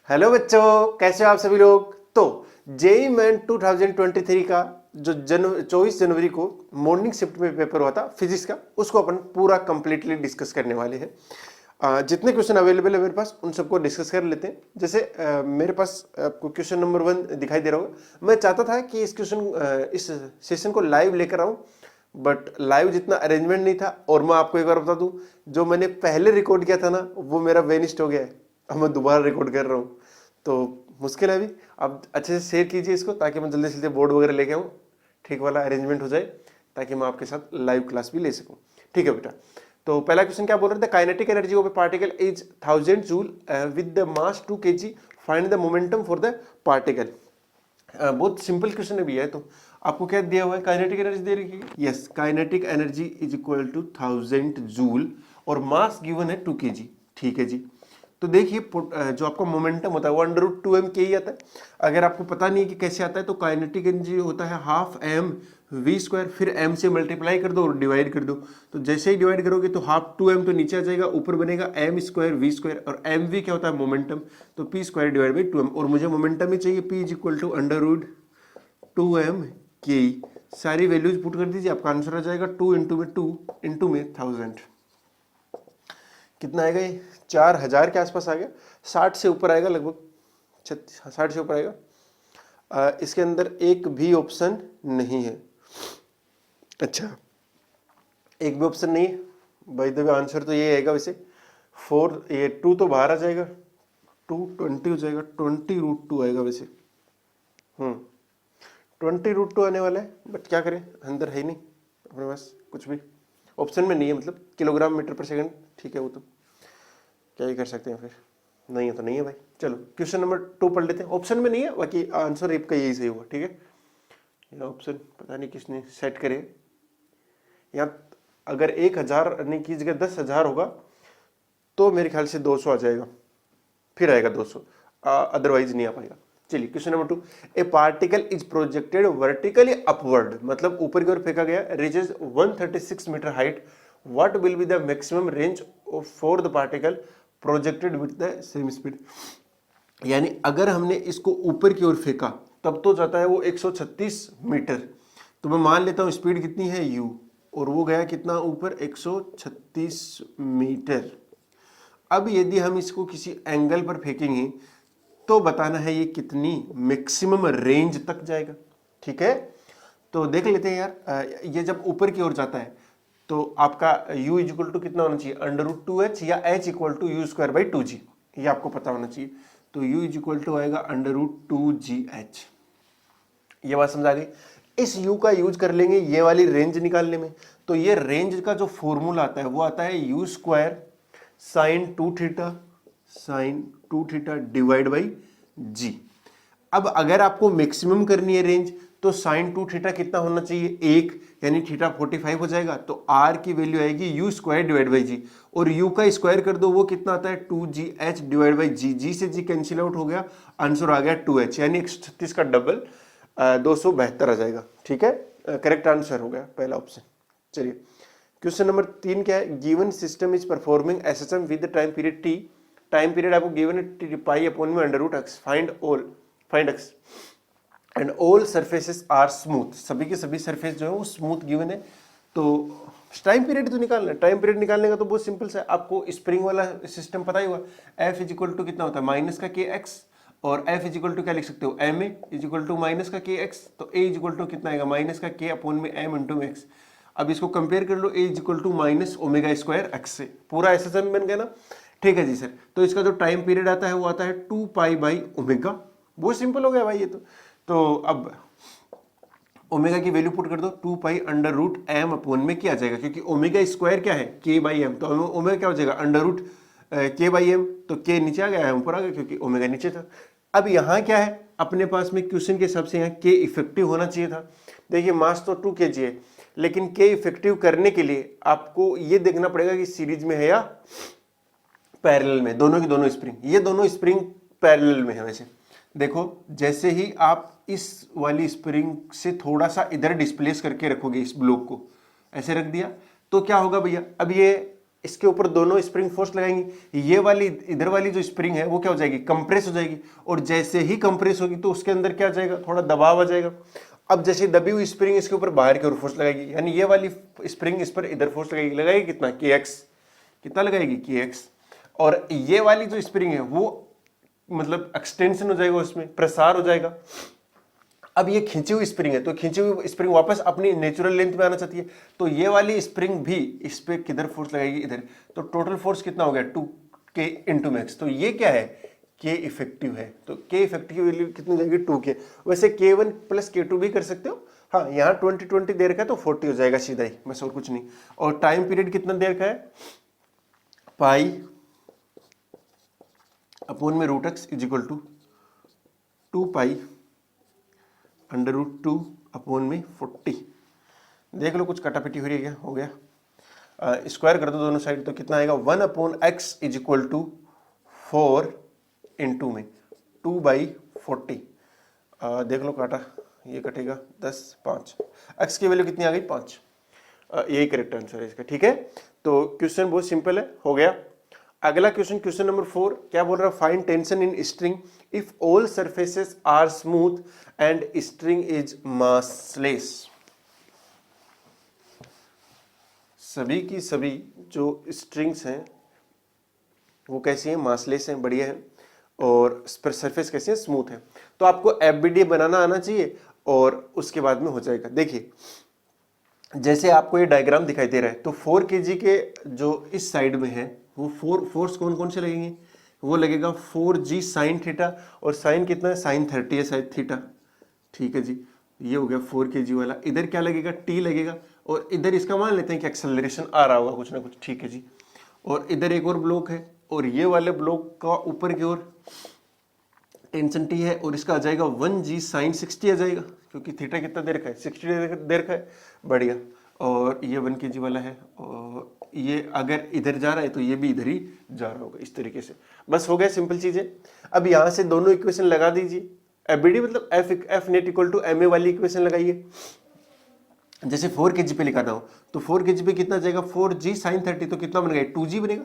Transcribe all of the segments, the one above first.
Hello बच्चों, कैसे हो आप सभी लोग। तो जेई मेन 2023 का जो 24 जनवरी को मॉर्निंग शिफ्ट में पेपर हुआ था फिजिक्स का, उसको अपन पूरा कंप्लीटली डिस्कस करने वाले हैं। जितने क्वेश्चन अवेलेबल है मेरे पास उन सबको डिस्कस कर लेते हैं। जैसे मेरे पास आपको क्वेश्चन नंबर 1 दिखाई दे रहा होगा। मैं चाहता था कि इस सेशन को लाइव लेकर आऊं, बट लाइव जितना अरेंजमेंट नहीं था। और मैं आपको एक बार बता दूं, जो मैंने पहले रिकॉर्ड किया था ना, वो मेरा वेनिस्ट हो गया है। अब मैं दोबारा रिकॉर्ड कर रहा हूँ, तो मुश्किल है अभी। आप अच्छे से शेयर कीजिए इसको, ताकि मैं जल्दी से जल्दी बोर्ड वगैरह लेके आऊँ, ठीक वाला अरेंजमेंट हो जाए, ताकि मैं आपके साथ लाइव क्लास भी ले सकूँ। ठीक है बेटा। तो पहला क्वेश्चन क्या बोल रहे थे, kinetic energy of A particle is 1000 joule with the mass 2 kg, find the momentum for the particle. बहुत सिंपल क्वेश्चन है भी है। तो आपको क्या दिया हुआ है, काइनेटिक एनर्जी दे रही है। Yes, kinetic energy is equal to 1000 joule और मास गिवन है 2 kg। ठीक है जी। तो देखिए जो आपका मोमेंटम होता है वो अंडर रूट 2m के ही आता है। अगर आपको पता नहीं है कि कैसे आता है, तो काइनेटिक एनर्जी होता है हाफ m v स्क्वायर, फिर m से मल्टीप्लाई कर दो और डिवाइड कर दो। तो जैसे ही डिवाइड करोगे तो हाफ 2m तो नीचे आ जाएगा, ऊपर बनेगा m स्क्वायर v स्क्वायर, और mv क्या होता है मोमेंटम, तो p square divide by 2m। और मुझे मोमेंटम ही चाहिए, p is equal to under root 2m के। सारी वैल्यूज पुट कर दीजिए, आपका आंसर आ जाएगा 2 इंटू में 1000। कितना आएगा ये, 4000 के आसपास आ गया। 60 से ऊपर आएगा लगभग, 60 से ऊपर आएगा। इसके अंदर एक भी ऑप्शन नहीं है। अच्छा, एक भी ऑप्शन नहीं है। बाय द वे आंसर तो ये आएगा वैसे 4, ये 2 तो बाहर आ जाएगा, 220 हो जाएगा, 20 रूट 2 आएगा वैसे। 20 रूट 2 आने वाला है, बट क्या करें, अंदर है ही नहीं अपने पास कुछ भी, ऑप्शन में नहीं है, मतलब किलोग्राम मीटर पर सेकंड। ठीक है, वो तो क्या ही कर सकते हैं, फिर नहीं है तो नहीं है भाई। चलो क्वेश्चन नंबर 2 पढ़ लेते हैं। ऑप्शन में नहीं है, बाकी आंसर आपका यही सही हुआ। ठीक है, ये ऑप्शन पता नहीं किसने सेट करे यहाँ। अगर 1000 नहीं की जगह 10,000 होगा तो मेरे ख्याल से 200 आ जाएगा, फिर आएगा 200, अदरवाइज नहीं आ पाएगा। चलिए question number 2, a particle is projected vertically upward, मतलब ऊपर की ओर फेंका गया, reaches 136 metre height. What will be the maximum range for the particle projected with the same speed. यानी अगर हमने इसको ऊपर की ओर फेंका तब तो जाता है वो 136 मीटर। तो मैं मान लेता हूं स्पीड कितनी है u, और वो गया कितना ऊपर, 136 मीटर। अब यदि हम इसको किसी एंगल पर फेंकेंगे तो बताना है ये कितनी मैक्सिमम रेंज तक जाएगा। ठीक है, तो देख लेते हैं यार। ये जब ऊपर की ओर जाता है तो आपका u इक्वल टू कितना होना चाहिए, अंडर रूट 2h या h equal to u square by 2g, ये आपको पता होना चाहिए। तो u इक्वल टू आएगा अंडर रूट 2gh। ये बात समझ आ गई। इस u का यूज कर लेंगे ये वाली रेंज निकालने में। तो ये रेंज का जो फॉर्मूला आता है वो आता है U square sine 2 theta divide by G. अब अगर आपको मैक्सिमम करनी है रेंज, तो साइन 2 थीटा कितना होना चाहिए, 1, यानी थीटा 45 हो जाएगा। तो आर की वैल्यू आएगी यू स्क्वायर डिवाइड बाई जी, और यू का स्क्वायर कर दो, वो कितना आता है 2gh डिवाइड बाई जी। जी से जी कैंसिल आउट हो गया, आंसर आ गया 2h, यानी 136 का डबल 272 आ जाएगा। ठीक है, करेक्ट आंसर हो गया पहला ऑप्शन। चलिए क्वेश्चन नंबर 3 क्या है, given system is performing SSM with time period T. Time period आपको गिवन है पाई अपॉन में under root x, find x and all surfaces are smooth. सभी के सभी सरफेस जो है वो स्मूथ गिवन है। तो टाइम पीरियड तो निकालना है। टाइम पीरियड निकालने का तो बहुत सिंपल सा है, आपको स्प्रिंग वाला सिस्टम पता ही हुआ। एफ इज इक्वल टू कितना होता है, माइनस का के एक्स, और एफ इज इक्वल टू क्या लिख सकते हो, m a is equal to minus का के एक्स। तो ए इज इक्वल टू कितना आएगा, माइनस का के अपॉन में एम इंटू एक्स। अब इसको कंपेयर कर लो, A is equal to minus omega square X से, पूरा एसएसएम बन गया ना। ठीक है जी सर। तो इसका जो टाइम पीरियड आता है वो आता है 2 पाई बाई ओमेगा। बहुत सिंपल हो गया भाई ये तो अब ओमेगा की वैल्यू पुट कर दो, 2 pi under root m upon में क्या आ जाएगा, क्योंकि ओमेगा स्क्वायर क्या है, के बाई एम। तो ओमेगा क्या हो जाएगा, अंडर रूट के बाई एम। तो के नीचे आ गया, एम ऊपर आ गया, क्योंकि ओमेगा नीचे था। अब यहाँ क्या है, अपने पास में क्वेश्चन के हिसाब से यहाँ के इफेक्टिव होना चाहिए था। देखिए मास तो 2 kg है, लेकिन के इफेक्टिव करने के लिए आपको ये देखना पड़ेगा कि सीरीज में है या पैरेलल में। दोनों की दोनों स्प्रिंग, ये दोनों स्प्रिंग पैरेलल में है। वैसे देखो, जैसे ही आप इस वाली स्प्रिंग से थोड़ा सा इधर डिस्प्लेस करके रखोगे, इस ब्लॉक को ऐसे रख दिया, तो क्या होगा भैया, अब ये इसके ऊपर दोनों स्प्रिंग फोर्स लगाएंगी, ये वाली इधर वाली जो स्प्रिंग है वो क्या हो जाएगी, कंप्रेस हो जाएगी, और जैसे ही कंप्रेस होगी तो उसके अंदर क्या आ जाएगा, थोड़ा दबाव आ जाएगा। अब जैसे दबी हुई स्प्रिंग इसके ऊपर बाहर की ओर फोर्स लगाएगी, यानी ये वाली स्प्रिंग इस पर इधर फोर्स लगाएगी कितना, kx, कितना लगाएगी, kx, और ये वाली जो स्प्रिंग है वो मतलब एक्सटेंशन हो जाएगा, उसमें प्रसार हो जाएगा। अब ये खींची हुई स्प्रिंग है, तो खींची हुई स्प्रिंग वापस अपनी नेचुरल लेंथ में आना चाहती है, तो ये वाली स्प्रिंग भी इस पे किधर फोर्स लगाएगी, इधर, तो टोटल फोर्स कितना हो गया, 2k इंटू मैक्स। तो ये क्या है, k इफेक्टिव है, तो k इफेक्टिव वैल्यू कितनी जाएगी, 2k। वैसे k1 प्लस k2 भी कर सकते हो, हाँ यहाँ 20 दे रखा है तो 40 हो जाएगा सीधा ही, बस और कुछ नहीं। और टाइम पीरियड कितना दे रखा है, पाई अपॉन में root x is equal to 2 pi under root 2 upon में 40। देख लो कुछ कटापिटी हो रही है क्या, हो गया, स्क्वायर कर दो दोनों साइड, तो कितना आएगा, 1 upon x is equal to 4 into में 2/40। देख लो काटा, ये कटेगा 10, 5, एक्स की वैल्यू कितनी आ गई, 5। यही करेक्ट आंसर है इसका, ठीक है। तो क्वेश्चन बहुत सिंपल है, हो गया। अगला क्वेश्चन, क्वेश्चन नंबर 4 क्या बोल रहा है, find tension in string if all surfaces are smooth and string is massless. सभी की सभी जो स्ट्रिंग्स हैं वो कैसी हैं, मासलेस हैं, बढ़िया हैं, और सरफेस कैसे हैं, स्मूथ है। तो आपको एफबीडी बनाना आना चाहिए और उसके बाद में हो जाएगा। देखिए जैसे आपको ये डायग्राम दिखाई दे रहा है, तो 4 kg के जो इस साइड में है वो फोर्स कौन कौन से लगेंगे, वो लगेगा 4g साइन थीटा, और साइन कितना है, साइन 30 है शायद थीटा, ठीक है जी। ये हो गया 4 kg वाला। इधर क्या लगेगा, t लगेगा, और इधर इसका मान लेते हैं कि एक्सेलरेशन आ रहा होगा कुछ ना कुछ, ठीक है जी। और इधर एक और ब्लॉक है, और ये वाले ब्लॉक का ऊपर की ओर टेंशन t है, और इसका आ जाएगा 1g साइन 60 आ जाएगा, क्योंकि थीटा कितना दे रखा है, 60 दे रखा है, बढ़िया। और ये 1 kg वाला है, और ये अगर इधर जा रहा है तो ये भी इधर ही जा रहा होगा, इस तरीके से। बस हो गया, सिंपल चीज है। अब यहां से दोनों इक्वेशन लगा दीजिए, एफबीडी मतलब F net equal to m a वाली इक्वेशन लगाइए। जैसे 4 kg पे लिखाना हो तो 4 kg पे कितना जाएगा, 4g साइन 30, तो कितना बन गया, 2g बनेगा,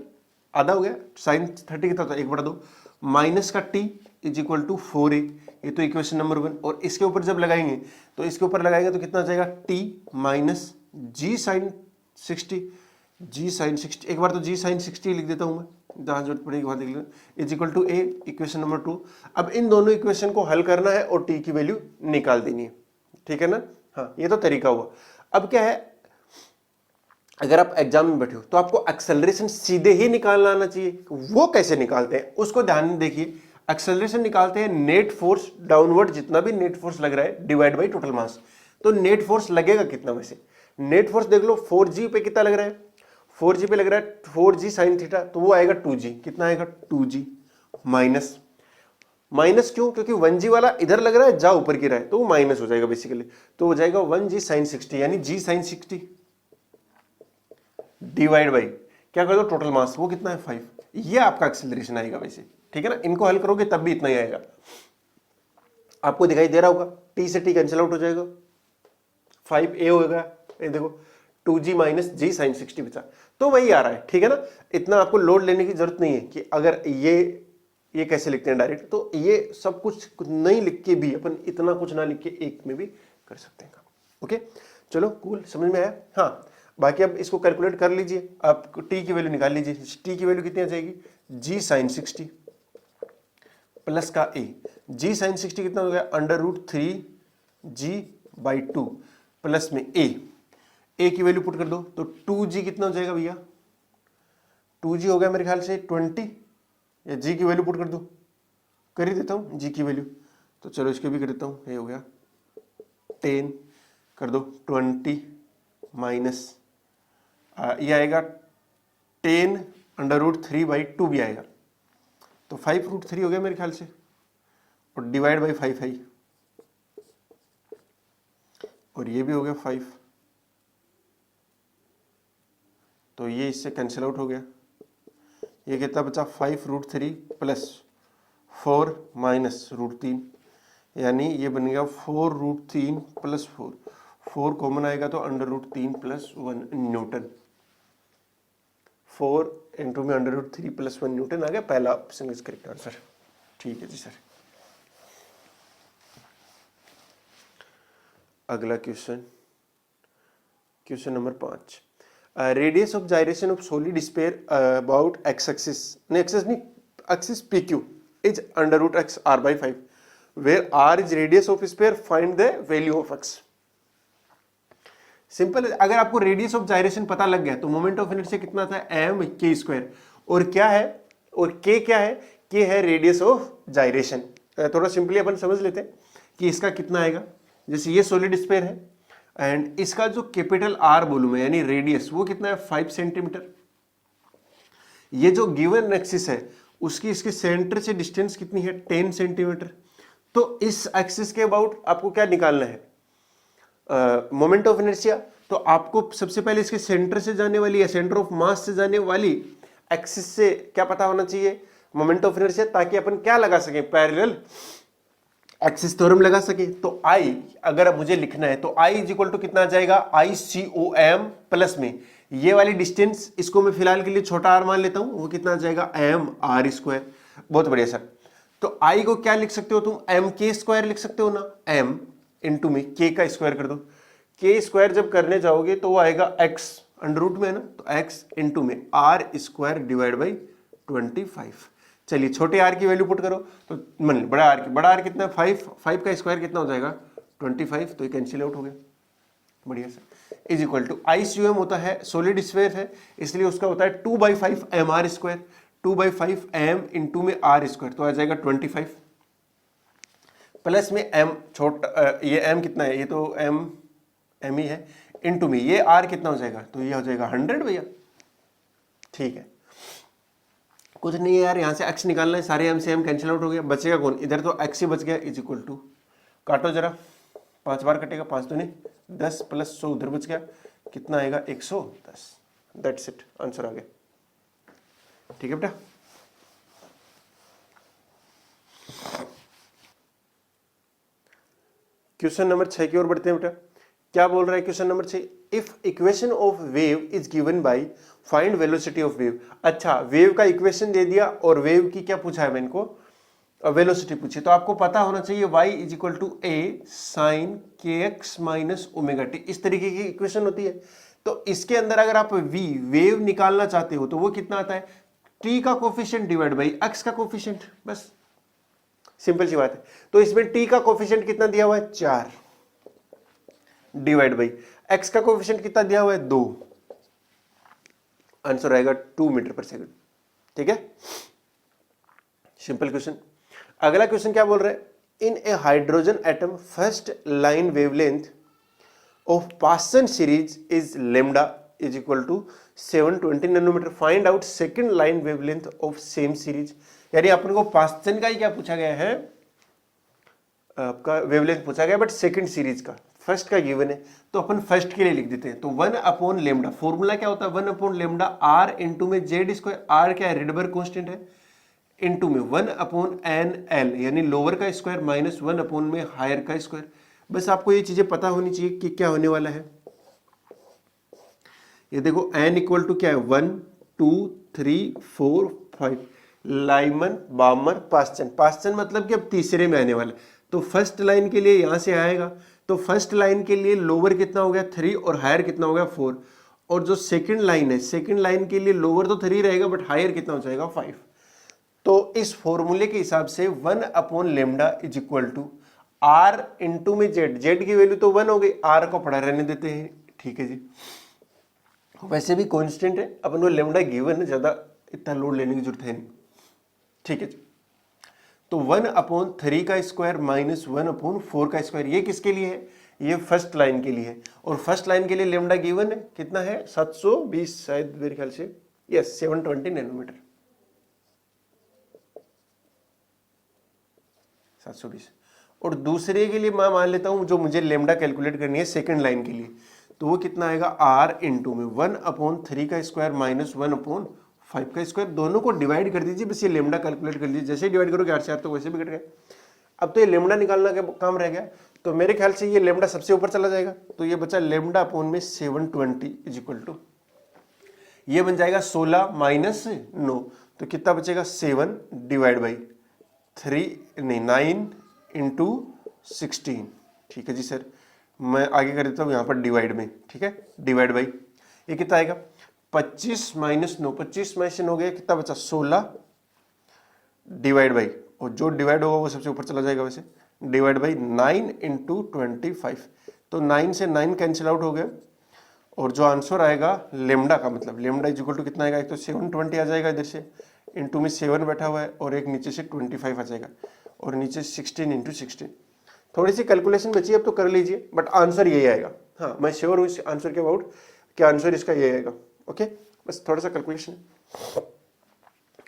आधा हो गया, साइन 30 कितना था, 1/2, माइनस का t is equal to 4a, ये तो इक्वेशन नंबर 1। और इसके ऊपर जब लगाएंगे तो इसके ऊपर लगाएंगे तो कितना आ जाएगा, t minus g sine 60, g sine 60, एक बार तो g साइन 60 लिख देता हूं मैं, जहां जरूरत पड़ेगी वहां देख लेना, is equal to a, equation number 2। अब इन दोनों इक्वेशन को हल करना है और t की वैल्यू निकाल देनी है, ठीक है ना। हाँ ये तो तरीका हुआ। अब क्या है, अगर आप एग्जाम में बैठे हो तो आपको एक्सेलरेशन सीधे ही निकालना आना चाहिए। वो कैसे निकालते हैं उसको ध्यान में देखिए। एक्सेलरेशन निकालते हैं नेट फोर्स डाउनवर्ड, जितना भी नेट फोर्स लग रहा है डिवाइड बाई टोटल मास। तो नेट फोर्स लगेगा कितना, वैसे नेट फोर्स देख लो, 4g पे कितना लग रहा है, 4g पे लग रहा है 4g साइन थीटा, तो वो आएगा 2g, कितना आएगा 2g माइनस, माइनस क्यों, क्योंकि 1g वाला इधर लग रहा है, जा ऊपर की रहा है, तो वो माइनस हो जाएगा बेसिकली, तो हो जाएगा 1g साइन 60, यानी g साइन 60 डिवाइड बाई क्या कर दो, टोटल मास वो कितना है 5। ये आपका एक्सेलरेशन आएगा वैसे, ठीक है ना। इनको हल करोगे तब भी इतना ही आएगा, आपको दिखाई दे रहा होगा, t से t कैंसिल आउट हो जाएगा, 5a होगा, ये देखो 2g माइनस जी साइन 60 बचा, तो वही आ रहा है, ठीक है ना। इतना आपको लोड लेने की जरूरत नहीं है कि अगर ये कैसे लिखते हैं डायरेक्ट, तो ये सब कुछ नहीं लिख के भी अपन इतना कुछ ना लिख के एक में भी कर सकते हैं। ओके चलो कूल, समझ में आया। हाँ बाकी अब इसको कैलकुलेट कर लीजिए, आप t की वैल्यू निकाल लीजिए। t की वैल्यू कितनी आ जाएगी, g साइन 60 प्लस का a, g साइन 60 कितना हो गया, अंडर रूट 3g/2 प्लस में a की वैल्यू पुट कर दो, तो 2g कितना हो जाएगा भैया, 2g हो गया मेरे ख्याल से 20, या g की वैल्यू पुट कर दो, कर ही देता हूं g की वैल्यू, तो चलो इसके भी कर देता हूं, ये हो गया 10, कर दो 20 माइनस ये आएगा 10 अंडर रूट 3/2 भी आएगा, तो 5√3 हो गया मेरे ख्याल से, और डिवाइड बाई 5 है, और ये भी हो गया 5, तो ये इससे कैंसिल आउट हो गया। ये कितना बचा, 5√3 प्लस 4 माइनस √3, यानी ये बन गया 4√3 प्लस 4 कॉमन आएगा तो under root 3 plus 1 newton. 4 into में √3 + 1 न्यूटन आ गया। पहला ऑप्शन इज करेक्ट आंसर। ठीक है जी सर। अगला question, question number 5। Radius of gyration of solid sphere about X axis, नहीं एक्सिस नहीं, एक्सिस PQ इज √x r/5 where r is radius of sphere, find the value of x। Simple है, अगर आपको रेडियस ऑफ जाइरेशन पता लग गया तो मोमेंट ऑफ इनर्शिया कितना था mk², और क्या है, और k क्या है, k है रेडियस ऑफ जाइरेशन। थोड़ा सिंपली अपन समझ लेते हैं कि इसका कितना आएगा। जैसे ये सॉलिड स्फीयर है एंड इसका जो कैपिटल R वॉल्यूम है यानी रेडियस वो कितना है 5 सेंटीमीटर। ये जो गिवन एक्सिस है उसकी इसके सेंटर से डिस्टेंस कितनी है 10 सेंटीमीटर। तो इस एक्सिस के अबाउट आपको क्या निकालना है, मोमेंट ऑफ इनर्शिया। तो आपको सबसे पहले इसके सेंटर से जाने वाली या सेंटर ऑफ मास से जाने वाली एक्सिस से क्या पता होना चाहिए, मोमेंट ऑफ इनर्शिया, ताकि अपन क्या लगा सके, पैरेलल एक्सिस थ्योरम लगा सके। तो I अगर अब मुझे लिखना है तो I इज इक्वल टू कितना आ जाएगा, ICOM प्लस में ये वाली डिस्टेंस, इसको मैं फिलहाल के लिए छोटा r मान लेता हूं, वो कितना आ जाएगा mr²। बहुत बढ़िया सर। तो I को क्या लिख सकते हो तुम, mk² लिख सकते हो ना, m इंटू में k का स्क्वायर कर दो। k² जब करने जाओगे तो वो आएगा x अंडर में है ना, तो x इंटू में r² डिवाइड बाई 25। चलिए छोटे r की वैल्यू पुट करो तो मान बड़ा r कितना है 5 का स्क्वायर कितना हो जाएगा 25, तो ये कैंसिल आउट हो गया। बढ़िया sir. Is equal to ICOM होता है सॉलिड स्फीयर है इसलिए उसका होता है 2/5 mr², 2/5 m इंटू में r², तो आ जाएगा 25 प्लस में m छोटा, ये m कितना है, ये तो m ही है, इंटू में ये r कितना हो जाएगा, तो ये हो जाएगा 100 भैया। ठीक है, कुछ नहीं है यार, यहां से x निकालना है, सारे m से m कैंसिल आउट हो गया, बचेगा कौन, इधर तो x ही बच गया। इज इक्वल टू काटो जरा, 5 बार कटेगा, 5 दूनी 10 प्लस 100 उधर बच गया, कितना आएगा 110। दैट्स इट, आंसर आ गया। ठीक है बेटा। क्वेश्चन नंबर 6 की ओर बढ़ते हैं बेटा। क्या बोल रहा है question number 6, if equation of wave is given by find velocity of wave. अच्छा, वेव का इक्वेशन दे दिया और वेव की क्या पूछा है मैंने को, वेलोसिटी पूछी, तो आपको पता होना चाहिए y is equal to a sin kx minus omega t, इस तरीके की इक्वेशन होती है। तो इसके अंदर अगर आप v वेव निकालना चाहते हो तो वो कितना आता है, t का कोफिशिएंट डिवाइड बाई x का कोफिशिएंट, बस सिंपल सी बात है। तो इसमें t का कोफिशिएंट कितना दिया हुआ है 4 डिवाइड बाई x का कोफिशिएंट कितना दिया हुआ है 2, आंसर आएगा 2 मीटर पर सेकंड। ठीक है, सिंपल क्वेश्चन। अगला क्वेश्चन क्या बोल रहा है, in a hydrogen atom first line wavelength of Paschen series is lambda is equal to 720 nanometre, find out second line wavelength of same series. यानी अपन को पासन का ही क्या पूछा गया है, आपका वेवलेंथ पूछा गया, बट सेकंड सीरीज का, फर्स्ट का गिवन है तो अपन फर्स्ट के लिए लिख देते हैं। तो 1 लेमडा, फॉर्मूला क्या होता है 1 लेमडा आर इंटू में जेड स्क्वायर, आर क्या है रिडबर्ग कांस्टेंट है, इंटू में 1/nl यानी लोअर का स्क्वायर माइनस 1 में हायर का स्क्वायर। बस आपको ये चीजें पता होनी चाहिए कि क्या होने वाला है। ये देखो n इक्वल टू क्या है 1 2 3 4 5, लाइमन बामर पास्चन, पास्चन मतलब कि अब तीसरे में आने वाला, तो फर्स्ट लाइन के लिए यहां से आएगा, तो फर्स्ट लाइन के लिए लोअर कितना हो गया 3 और हायर कितना हो गया 4, और जो सेकंड लाइन है सेकंड लाइन के लिए लोअर तो 3 रहेगा बट हायर कितना हो जाएगा 5। तो इस फॉर्मूले के हिसाब से 1 lambda is equal to R into में जेड, जेड की वैल्यू तो 1 हो गई, आर को पड़ा रहने देते हैं। ठीक है जी, वैसे भी कांस्टेंट है, अपन को लेमडा गिवन है, ज्यादा इतना लोड लेने की जरूरत है नहीं। ठीक है जी, तो 1/3 का स्क्वायर माइनस 1/4 का स्क्वायर, ये किसके लिए है, ये फर्स्ट लाइन के लिए है, और फर्स्ट लाइन के लिए लेमडा गिवन है कितना है 720 शायद मेरे ख्याल से, यस 720 नैनोमीटर, 720। और दूसरे के लिए मैं मान लेता हूं जो मुझे लेमडा कैलकुलेट करनी है सेकंड लाइन के लिए, तो वो कितना आएगा आर इंटू में 1/3 का स्क्वायर माइनस 1/5 का स्क्वायर, दोनों को डिवाइड कर दीजिए, बस ये लेमडा कैलकुलेट कर लीजिए, जैसे डिवाइड करोगे 8 से 8 तो वैसे भी कट गए। अब तो ये लेमडा निकालना का काम रह गया, तो मेरे ख्याल से ये लेमडा सबसे ऊपर चला जाएगा, तो ये बचा लेमडा अपॉन में 720 इज इक्वल टू, ये बन जाएगा 16 माइनस 9, तो कितना बचेगा 7 डिवाइड बाई 9 इंटू 16। ठीक है जी सर, मैं आगे कर देता हूँ यहाँ पर डिवाइड में। ठीक है, डिवाइड बाई ये कितना आएगा 25 माइनस 9, 25 माइनस 9 हो गया, कितना बचा 16 डिवाइड बाई, और जो डिवाइड होगा वो सबसे ऊपर चला जाएगा वैसे, डिवाइड बाई 9 इंटू 25। तो 9 से 9 कैंसिल आउट हो गया, और जो आंसर आएगा लेमडा का, मतलब लेमडा इज इक्वल टू कितना आएगा, एक तो 720 आ जाएगा इधर से, इंटू में 7 बैठा हुआ है, और एक नीचे से 25 आ जाएगा, और नीचे 16 इंटू 16। थोड़ी सी कैलकुलेशन बची, अब तो कर लीजिए, बट आंसर यही आएगा। हाँ, मैं श्योर हूँ इस आंसर के अबाउट कि आंसर इसका ये आएगा। ओके, बस थोड़ा सा कैलकुलेशन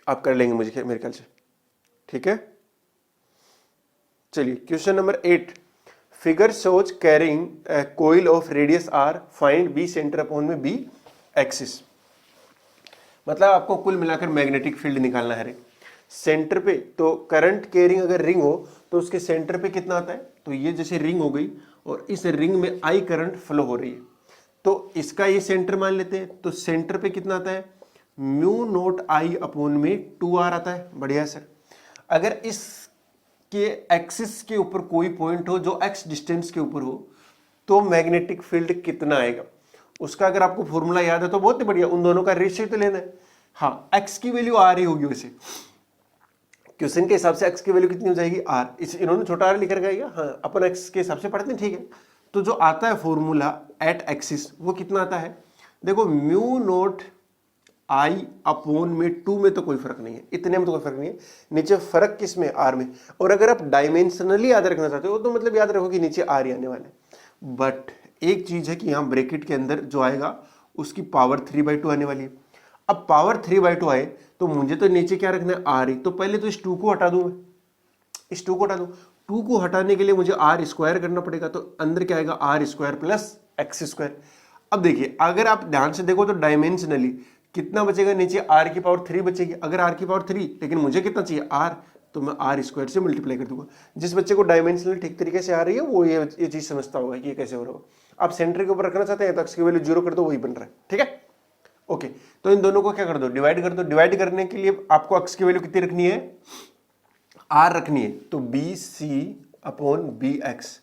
आप कर लेंगे मुझे मेरे ख्याल से। ठीक है, चलिए question number 8, figure shows carrying coil of radius R, find B centre upon में बी एक्सिस। मतलब आपको कुल मिलाकर मैग्नेटिक फील्ड निकालना है रे सेंटर पे। तो करंट कैरिंग अगर रिंग हो तो उसके सेंटर पे कितना आता है, तो ये जैसे रिंग हो गई और इस रिंग में आई करंट फ्लो हो रही है, तो इसका ये सेंटर मान लेते हैं। तो सेंटर पे कितना आता है, म्यू नोट आई अपॉन में 2r आता है। बढ़िया सर, अगर इसके एक्सिस के ऊपर कोई पॉइंट हो जो x डिस्टेंस के ऊपर हो तो मैग्नेटिक फील्ड कितना आएगा, उसका अगर आपको फॉर्मूला याद है तो बहुत ही बढ़िया, उन दोनों का रेशियो तो लेना है। हाँ, x की वैल्यू आ रही होगी वैसे क्वेश्चन के हिसाब से, x की वैल्यू कितनी हो जाएगी r, इन्होंने छोटा r लिख रखा है। हाँ, अपन x के हिसाब से पढ़ते हैं। ठीक है, तो जो आता है फॉर्मूला एट एक्सिस वो कितना आता है, देखो म्यू नोट आई अपॉन में 2 में तो कोई फर्क नहीं है, इतने में तो कोई फर्क नहीं है, नीचे फर्क किस में, आर में। और अगर आप डायमेंशनली याद रखना चाहते हो तो मतलब याद रखो कि नीचे आर ही आने वाला है। बट एक चीज है कि यहाँ ब्रैकेट के अंदर जो आएगा उसकी पावर 3/2 आने वाली है। अब पावर 3/2 आए तो मुझे तो नीचे क्या रखना है, आर ही। तो पहले तो इस 2 को हटा दूं, मैं इस 2 को हटा दूं। 2 को हटाने के लिए मुझे आर स्क्वायर करना पड़ेगा, तो अंदर क्या आएगा R square plus x square. अब देखिए, अगर आप ध्यान से देखो तो डायमेंशनली कितना बचेगा, नीचे आर की पावर 3 बचेगी। अगर आर की पावर 3, लेकिन मुझे कितना चाहिए आर, तो मैं आर स्क्वायर से मल्टीप्लाई कर दूंगा। जिस बच्चे को डायमेंशनली ठीक तरीके से आ रही है वो ये चीज समझता होगा कि ये कैसे हो रहा होगा। आप सेंटर के ऊपर रखना चाहते हैं तो एक्स की वैल्यू 0 कर दो, वही बन रहा है। ठीक है, ओके, तो इन दोनों को क्या कर दो, डिवाइड कर दो। डिवाइड करने के लिए आपको एक्स की वैल्यू कितनी रखनी है, आर रखनी है, तो B C upon B x.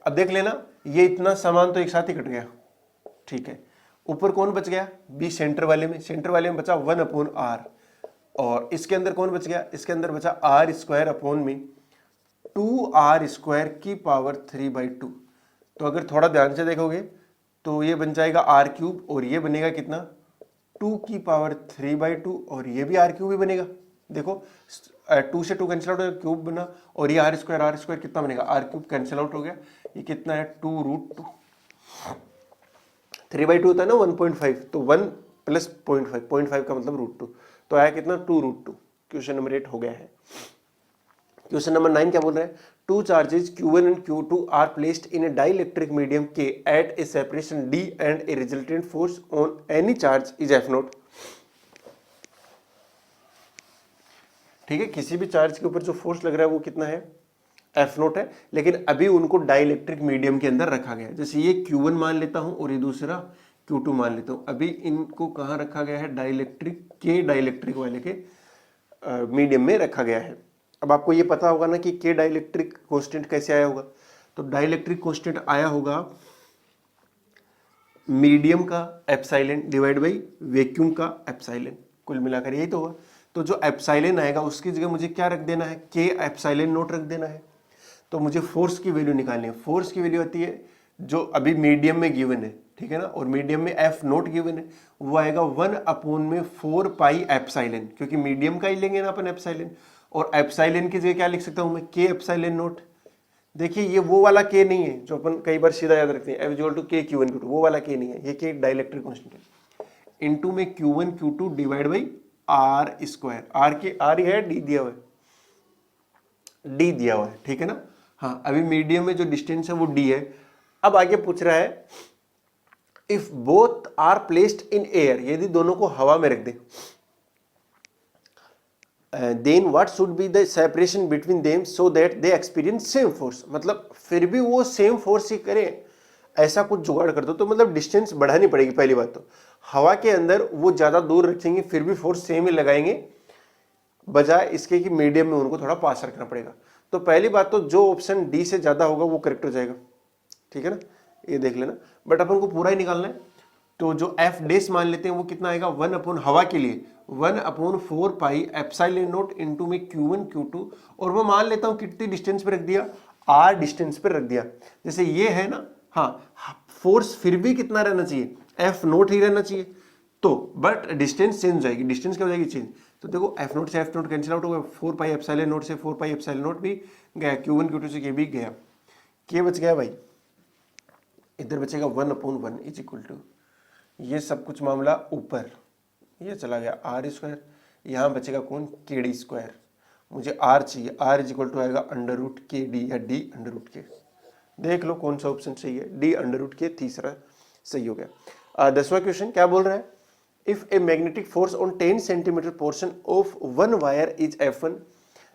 अब देख लेना, ये इतना सामान तो एक साथ ही कट गया। ठीक है, ऊपर कौन बच गया, बी सेंटर वाले में, सेंटर वाले में बचा 1 अपॉन आर, और इसके अंदर कौन बच गया, इसके अंदर बचा आर स्क्वायर अपॉन में 2r स्क्वायर की पावर 3/2। तो अगर थोड़ा ध्यान से देखोगे तो ये बन जाएगा आर क्यूब, और ये बनेगा कितना 2 की पावर 3/2, और ये भी आर क्यूब ही बनेगा। देखो 2 से 2 कैंसिल आउट हो गया, क्यूब बना, और ये आर स्क्वायर कितना बनेगा, आर क्यूब कैंसिल आउट हो गया, ये कितना है 2√2। 3/2 होता है ना 1.5, तो 1 प्लस 0.5 का मतलब √2, तो आया कितना 2√2। क्वेश्चन नंबर 8 हो गया है। क्वेश्चन नंबर 9 क्या बोल रहा है, two charges Q1 and Q2 are placed in a dielectric medium K at a separation D and a resultant force on any charge is F0। ठीक है, किसी भी चार्ज के ऊपर जो फोर्स लग रहा है वो कितना है, F0 है, लेकिन अभी उनको डाइलेक्ट्रिक मीडियम के अंदर रखा गया है। जैसे ये Q1 मान लेता हूं और ये दूसरा Q2 मान लेता हूं। अभी इनको कहाँ रखा गया है, डाइलेक्ट्रिक के डाइलेक्ट्रिक वाले के मीडियम में रखा गया है। अब आपको ये पता होगा ना कि के डाइलेक्ट्रिक कांस्टेंट कैसे आया होगा, तो डाइलेक्ट्रिक कांस्टेंट आया होगा मीडियम का एप्सिलॉन डिवाइड बाई वैक्यूम का एप्सिलॉन, कुल मिलाकर यही तो होगा। तो जो एप्सिलॉन आएगा उसकी जगह मुझे क्या रख देना है, के एप्सिलॉन नोट रख देना है। तो मुझे फोर्स की वैल्यू निकालनी है। फोर्स की वैल्यू आती है जो अभी मीडियम में गिवन है, ठीक है ना, और मीडियम में F0 गिवन है, वो आएगा 1 अपॉन में 4 पाई एप्सिलॉन, क्योंकि मीडियम का ही लेंगे ना अपन एप्सिलॉन, और एप्सिलॉन की जगह क्या लिख सकता हूं मैं, के एप्सिलॉन नोट। देखिए ये वो वाला के नहीं है जो अपन कई बार सीधा याद रखते हैं, F इक्वल टू के Q1 Q2, वो वाला के नहीं है, ये के डाइलेक्ट्रिक कांस्टेंट है। इनटू में Q1 Q2 divide by R square, R के आर ही है, डी दिया हुआ है, डी दिया हुआ है, ठीक है ना। हाँ, अभी मीडियम में जो डिस्टेंस है वो डी है। अब आगे पूछ रहा है if both are placed in air, यदि दोनों को हवा में रख दे, then what should be the separation between them so that they experience same force. मतलब फिर भी वो सेम फोर्स ही करें। ऐसा कुछ जुगाड़ कर दो तो मतलब डिस्टेंस बढ़ानी पड़ेगी। पहली बात तो हवा के अंदर वो ज्यादा दूर रखेंगे फिर भी फोर्स सेम ही लगाएंगे, बजाय इसके कि मीडियम में उनको थोड़ा पास रखना पड़ेगा। तो पहली बात तो जो ऑप्शन डी से ज्यादा होगा वो करेक्ट हो जाएगा, ठीक है ना, ये देख लेना। बट अपन को पूरा ही निकालना है, तो जो एफ डेस मान लेते हैं वो कितना आएगा, 1 अपॉन हवा के लिए 1/4 पाई एप्सिलॉन नॉट इनटू में Q1 Q2, और वो मान लेता हूं कितनी डिस्टेंस पे रख दिया, r डिस्टेंस पे रख दिया। जैसे ये है ना, हाँ, फोर्स फिर भी कितना रहना चाहिए, एफ नोट ही रहना चाहिए, तो बट डिस्टेंस चेंज हो जाएगी। डिस्टेंस क्या हो जाएगी, चेंज। तो देखो एफ नोट से एफ नोट कैंसिल आउट हो गया, 4 पाई एप्सिलॉन नोट से 4 पाई एप्सिलॉन नोट भी गया, Q1 Q2 से के भी गया, के बच गया भाई, इधर बचेगा 1/1 इज इक्वल टू, ये सब कुछ मामला ऊपर ये चला गया r², यहाँ बचेगा कौन, kd²। मुझे r चाहिए, r इज इक्वल टू आएगा √kd या d√k। देख लो कौन सा ऑप्शन सही है, d√k तीसरा सही हो गया। 10वां क्वेश्चन क्या बोल रहा है, if a magnetic force on 10 centimetre portion of one wire is F1,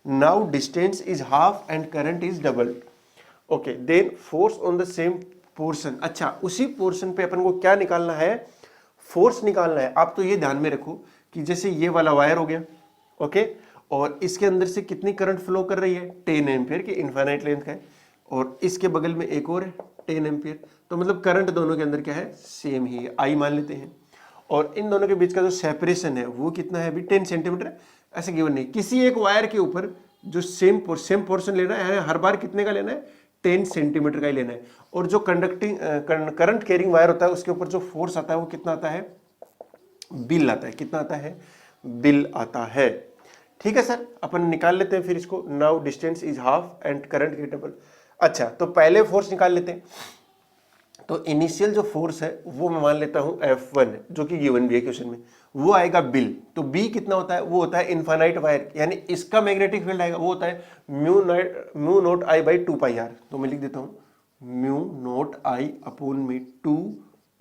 now distance is half and current is double, okay, then force on the same portion. अच्छा, उसी पोर्शन पे अपन को क्या निकालना है, फोर्स निकालना है। आप तो ये ध्यान में रखो कि जैसे ये वाला वायर हो गया, ओके, और इसके अंदर से कितनी करंट फ्लो कर रही है, 10 एम्पियर की इनफाइनाइट लेंथ का है, और इसके बगल में एक और है 10 एम्पियर, तो मतलब करंट दोनों के अंदर क्या है, सेम ही है, आई मान लेते हैं। और इन दोनों के बीच का जो सेपरेशन है वो कितना है, अभी 10 सेंटीमीटर है, ऐसे गिवन नहीं। किसी एक वायर के ऊपर जो सेम पोर्शन लेना है, हर बार कितने का लेना है, 10 सेंटीमीटर का ही लेना है। और जो कंडक्टिंग करंट कैरिंग वायर होता है उसके ऊपर जो फोर्स आता है वो कितना आता है, बिल आता है, कितना आता है, बिल आता है। ठीक है सर, अपन निकाल लेते हैं फिर इसको। Now distance is half and current की डबल। अच्छा, तो पहले फोर्स निकाल लेते हैं। तो इनिशियल जो फोर्स है वो मैं मान लेता हूं F1, जो कि गिवन भी है क्वेश्चन में, वो आएगा बिल। तो B कितना होता है, वो होता है इनफाइनाइट वायर, यानी इसका मैग्नेटिक फील्ड आएगा वो होता है mu naught I by 2 pi R. तो मैं लिख देता हूं म्यू नोट I अपॉन में 2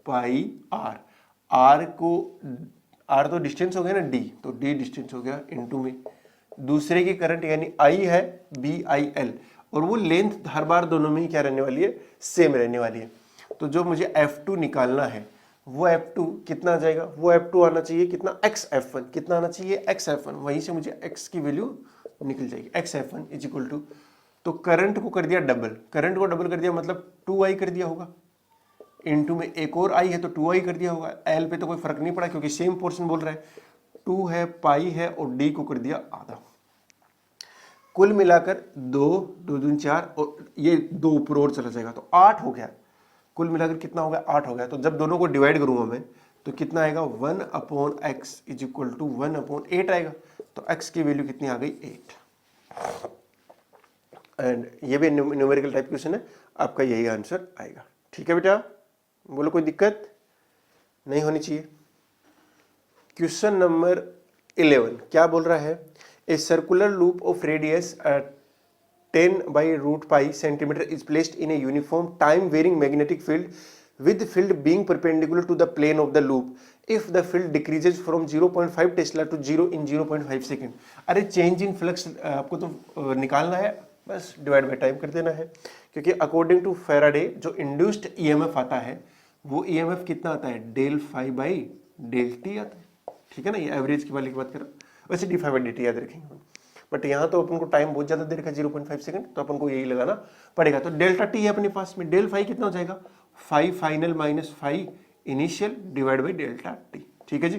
पाई आर। आर को, आर तो डिस्टेंस हो गया ना D, तो D डिस्टेंस हो गया इनटू में दूसरे की करंट यानी I है BIL, और वो लेंथ हर बार दोनों में ही क्या रहने वाली है, सेम रहने वाली है। तो जो मुझे F2 निकालना है वो F2 कितना आ जाएगा, वो F2 आना चाहिए कितना, XF1, कितना आना चाहिए, XF1। वहीं से मुझे X की वैल्यू निकल जाएगी, XF1 इज इक्वल टू, तो करंट को कर दिया डबल, करंट को डबल कर दिया मतलब 2I कर दिया होगा, इनटू में एक और I है तो 2I कर दिया होगा। L पे तो कोई फर्क नहीं पड़ा क्योंकि सेम पोर्शन बोल रहा है, 2 है, पाई है, और D को कर दिया आधा। कुल मिलाकर 2 2 दूनी 4, और ये 2 ऊपर और चला जाएगा तो 8 हो गया। कुल मिलाकर कितना हो गया, 8 हो गया। तो जब दोनों को डिवाइड करूंगा मैं तो कितना आएगा, 1/x इज इक्वल टू 1/8 आएगा। तो x की वैल्यू कितनी आ गई, 8। एंड ये भी न्यूमेरिकल टाइप क्वेश्चन है, आपका यही आंसर आएगा। ठीक है बेटा, बोलो कोई दिक्कत नहीं होनी चाहिए। क्वेश्चन नंबर 11 क्या बोल रहा है, a circular loop of radius 10 by root pi centimeter is placed in a uniform time varying magnetic field with field being perpendicular to the plane of the loop if the field decreases from 0.5 Tesla to 0 in 0.5 second। अरे change in flux आपको तो निकालना है, बस divide by time कर देना है, क्योंकि अकॉर्डिंग टू फैराडे जो इंड्यूस्ड ईएमएफ आता है वो ईएमएफ कितना आता है, del phi by del t आता है। ठीक है ना, ये एवरेज की वाली की बात करो, वैसे d phi by d t याद रखेंगे, बट यहाँ तो अपन को टाइम बहुत ज्यादा देर का 0.5 सेकंड, तो अपन को यही लगाना पड़ेगा। तो डेल्टा टी है अपने पास में, डेल फाई कितना हो जाएगा, 5 final minus 5 initial divide by delta T. ठीक है जी।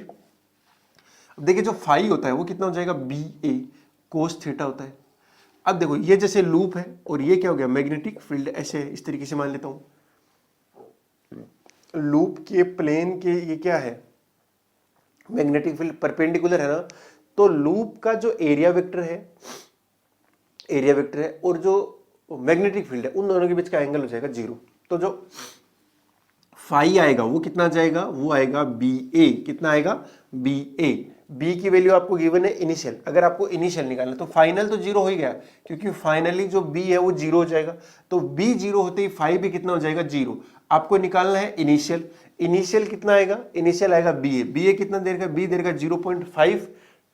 अब देखिए जो फाई होता है वो कितना हो जाएगा, बी ए कोस थीटा होता है। अब देखो ये जैसे लूप है और ये क्या हो गया, मैग्नेटिक फील्ड, ऐसे इस तरीके से मान लेता हूं, लूप के प्लेन के ये क्या है, मैग्नेटिक फील्ड परपेंडिकुलर है ना, तो लूप का जो एरिया वेक्टर है और जो मैग्नेटिक फील्ड है उन दोनों के बीच का एंगल हो जाएगा 0। तो जो फाई आएगा वो कितना जाएगा, वो आएगा बी ए, कितना आएगा, बी ए। बी की वैल्यू आपको गिवन है इनिशियल, अगर आपको इनिशियल निकालना तो फाइनल तो 0 हो ही गया, क्योंकि फाइनली जो बी है वो 0 हो जाएगा। तो बी 0 होते ही फाई भी कितना हो जाएगा, 0। आपको निकालना है इनिशियल, इनिशियल कितना आएगा, इनिशियल आएगा बी ए। बी ए कितना देर का, बी देर का 0.5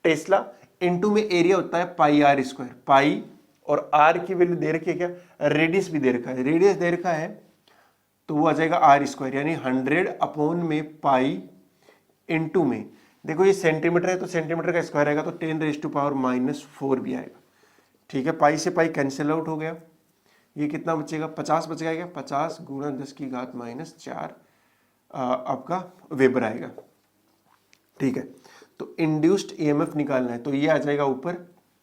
टेस्ला, इनटू में एरिया होता है पाई आर स्क्वायर, पाई और आर की वैल्यू दे रखी है क्या, रेडियस भी दे रखा है, रेडियस दे रखा है तो वो आ जाएगा आर स्क्वायर, यानी 100 अपॉन में पाई इंटू में, देखो ये सेंटीमीटर है तो सेंटीमीटर का स्क्वायर आएगा तो 10⁻⁻⁴ भी आएगा। ठीक है, पाई से पाई कैंसिल आउट हो गया, ये कितना बचेगा 50 बच गया, 50 गुणा 10⁻⁻⁴ आपका वेबर आएगा। ठीक है, तो इंड्यूस्ड ईएमएफ निकालना है तो ये आ जाएगा ऊपर।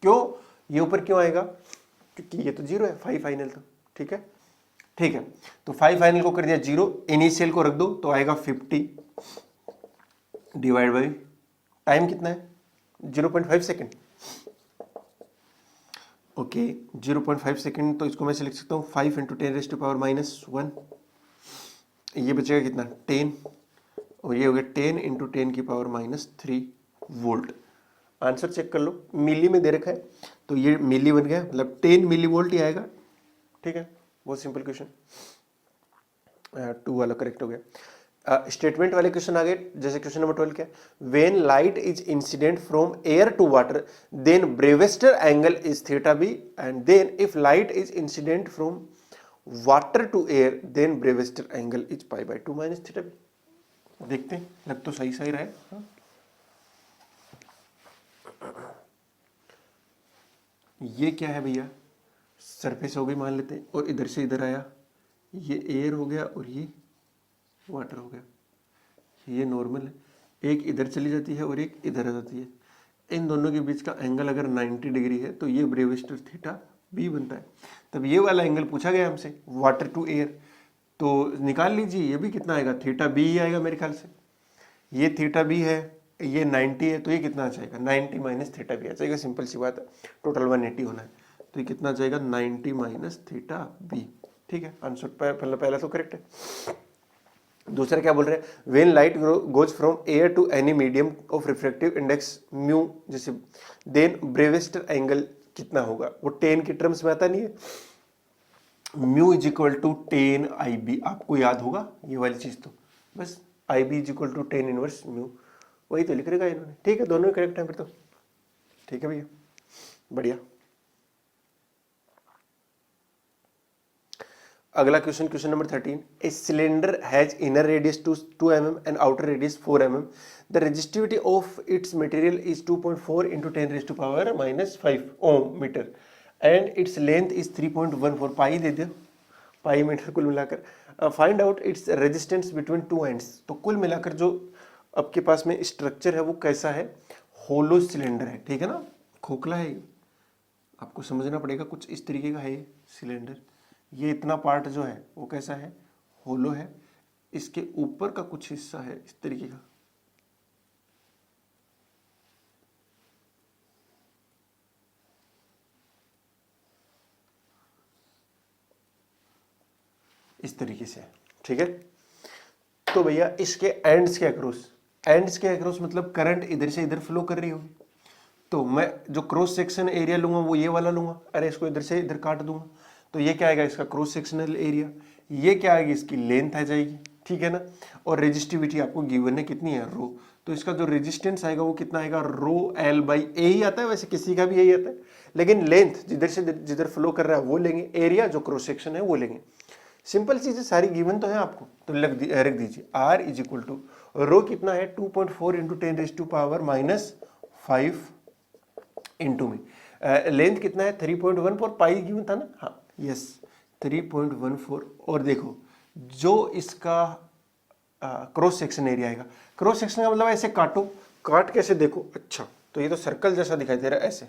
क्यों ये ऊपर क्यों आएगा, क्योंकि ये तो जीरो है, 5 फाइनल तो। ठीक है, ठीक है, तो 5 फाइनल को कर दिया जीरो, इनिशियल को रख दो तो आएगा 50 डिवाइड बाई टाइम कितना है 0.5 सेकेंड। ओके 0.5 सेकेंड, तो इसको मैं से लिख सकता हूँ 5 × 10⁻⁻1, ये बचेगा कितना 10, और ये हो गया 10 × 10⁻³ वोल्ट। आंसर चेक कर लो, मिली में दे रखा है तो ये मिली बन गया, मतलब 10 मिली वोल्ट ही आएगा। ठीक है, बहुत सिंपल क्वेश्चन, 2 वाला करेक्ट हो गया। स्टेटमेंट वाले क्वेश्चन आ गए, जैसे क्वेश्चन नंबर 12 क्या है, when light is incident from air to water then Brewster angle is θb, and then if light is incident from water to air then Brewster angle is π/2 - θb। देखते हैं, लग तो सही सही रहा है। ये क्या है भैया, सरफेस हो गई मान लेते हैं, और इधर से इधर आया, ये एयर हो गया और ये वाटर हो गया, ये नॉर्मल है, एक इधर चली जाती है और एक इधर आ जाती है, इन दोनों के बीच का एंगल अगर 90 डिग्री है तो ये ब्रेविस्टर θb बनता है। तब ये वाला एंगल पूछा गया हमसे वाटर टू एयर, तो निकाल लीजिए, ये भी कितना आएगा θb ही आएगा मेरे ख्याल से, ये θb है, ये 90 है, तो ये कितना आ जाएगा 90 - θb आ जाएगा, सिंपल सी बात है, टोटल 180 होना है, तो ये कितना आ जाएगा 90 - θb। ठीक है, आंसर पहला तो करेक्ट है। दूसरा क्या बोल रहे हैं, when light goes from air to any medium of refractive index mu, जैसे देन ब्रेविस्टर एंगल कितना होगा, वो 10 की टर्म्स में आता नहीं है, mu is equal to 10 IB, आपको याद होगा ये वाली चीज, तो बस IB is equal to 10 inverse mu, वही तो लिख रहेगा इन्होंने। ठीक है, दोनों ही करेक्ट है फिर तो। ठीक है भैया, बढ़िया। अगला question, question number 13, a cylinder has inner radius 2 mm and outer radius 4 mm, the resistivity of its material is 2.4 × 10⁻⁻5 ohm metre and its length is 3.14 pi दे दो, पाई मीटर कुल मिलाकर। Find out its resistance between two ends, तो कुल मिलाकर जो आपके पास में स्ट्रक्चर है वो कैसा है, होलो सिलेंडर है। ठीक है ना, खोखला है, आपको समझना पड़ेगा, कुछ इस तरीके का है ये सिलेंडर, ये इतना पार्ट जो है वो कैसा है, होलो है, इसके ऊपर का कुछ हिस्सा है इस तरीके का, इस तरीके से। ठीक है, तो भैया इसके एंड्स के अक्रॉस, एंड्स के अक्रॉस मतलब करंट इधर से इधर फ्लो कर रही होगी, तो मैं जो क्रॉस सेक्शन एरिया लूंगा वो ये वाला लूंगा, अरे इसको इधर से इधर काट दूंगा, तो ये क्या आएगा इसका क्रॉस सेक्शनल एरिया, ये क्या आएगी इसकी लेंथ आ जाएगी। ठीक है ना, और रेजिस्टिविटी आपको गिवन है कितनी है रो, तो इसका जो रेजिस्टेंस आएगा वो कितना आएगा ρl/a ही आता है, वैसे किसी का भी यही आता है, लेकिन लेंथ जिधर से जिधर फ्लो कर रहा है वो लेंगे, एरिया जो क्रॉस सेक्शन है वो लेंगे। सिंपल चीजें सारी गिवन तो है आपको, तो रख दीजिए R इज इक्वल टू रो कितना है 2.4 × 10⁻⁵ इंटू में लेंथ कितना है 3.14, पाई गिवन था ना, हाँ यस 3.14, और देखो जो इसका क्रॉस सेक्शन एरिया आएगा, क्रॉस सेक्शन का मतलब ऐसे काटो, काट कैसे देखो, अच्छा तो ये तो सर्कल जैसा दिखाई दे रहा है ऐसे,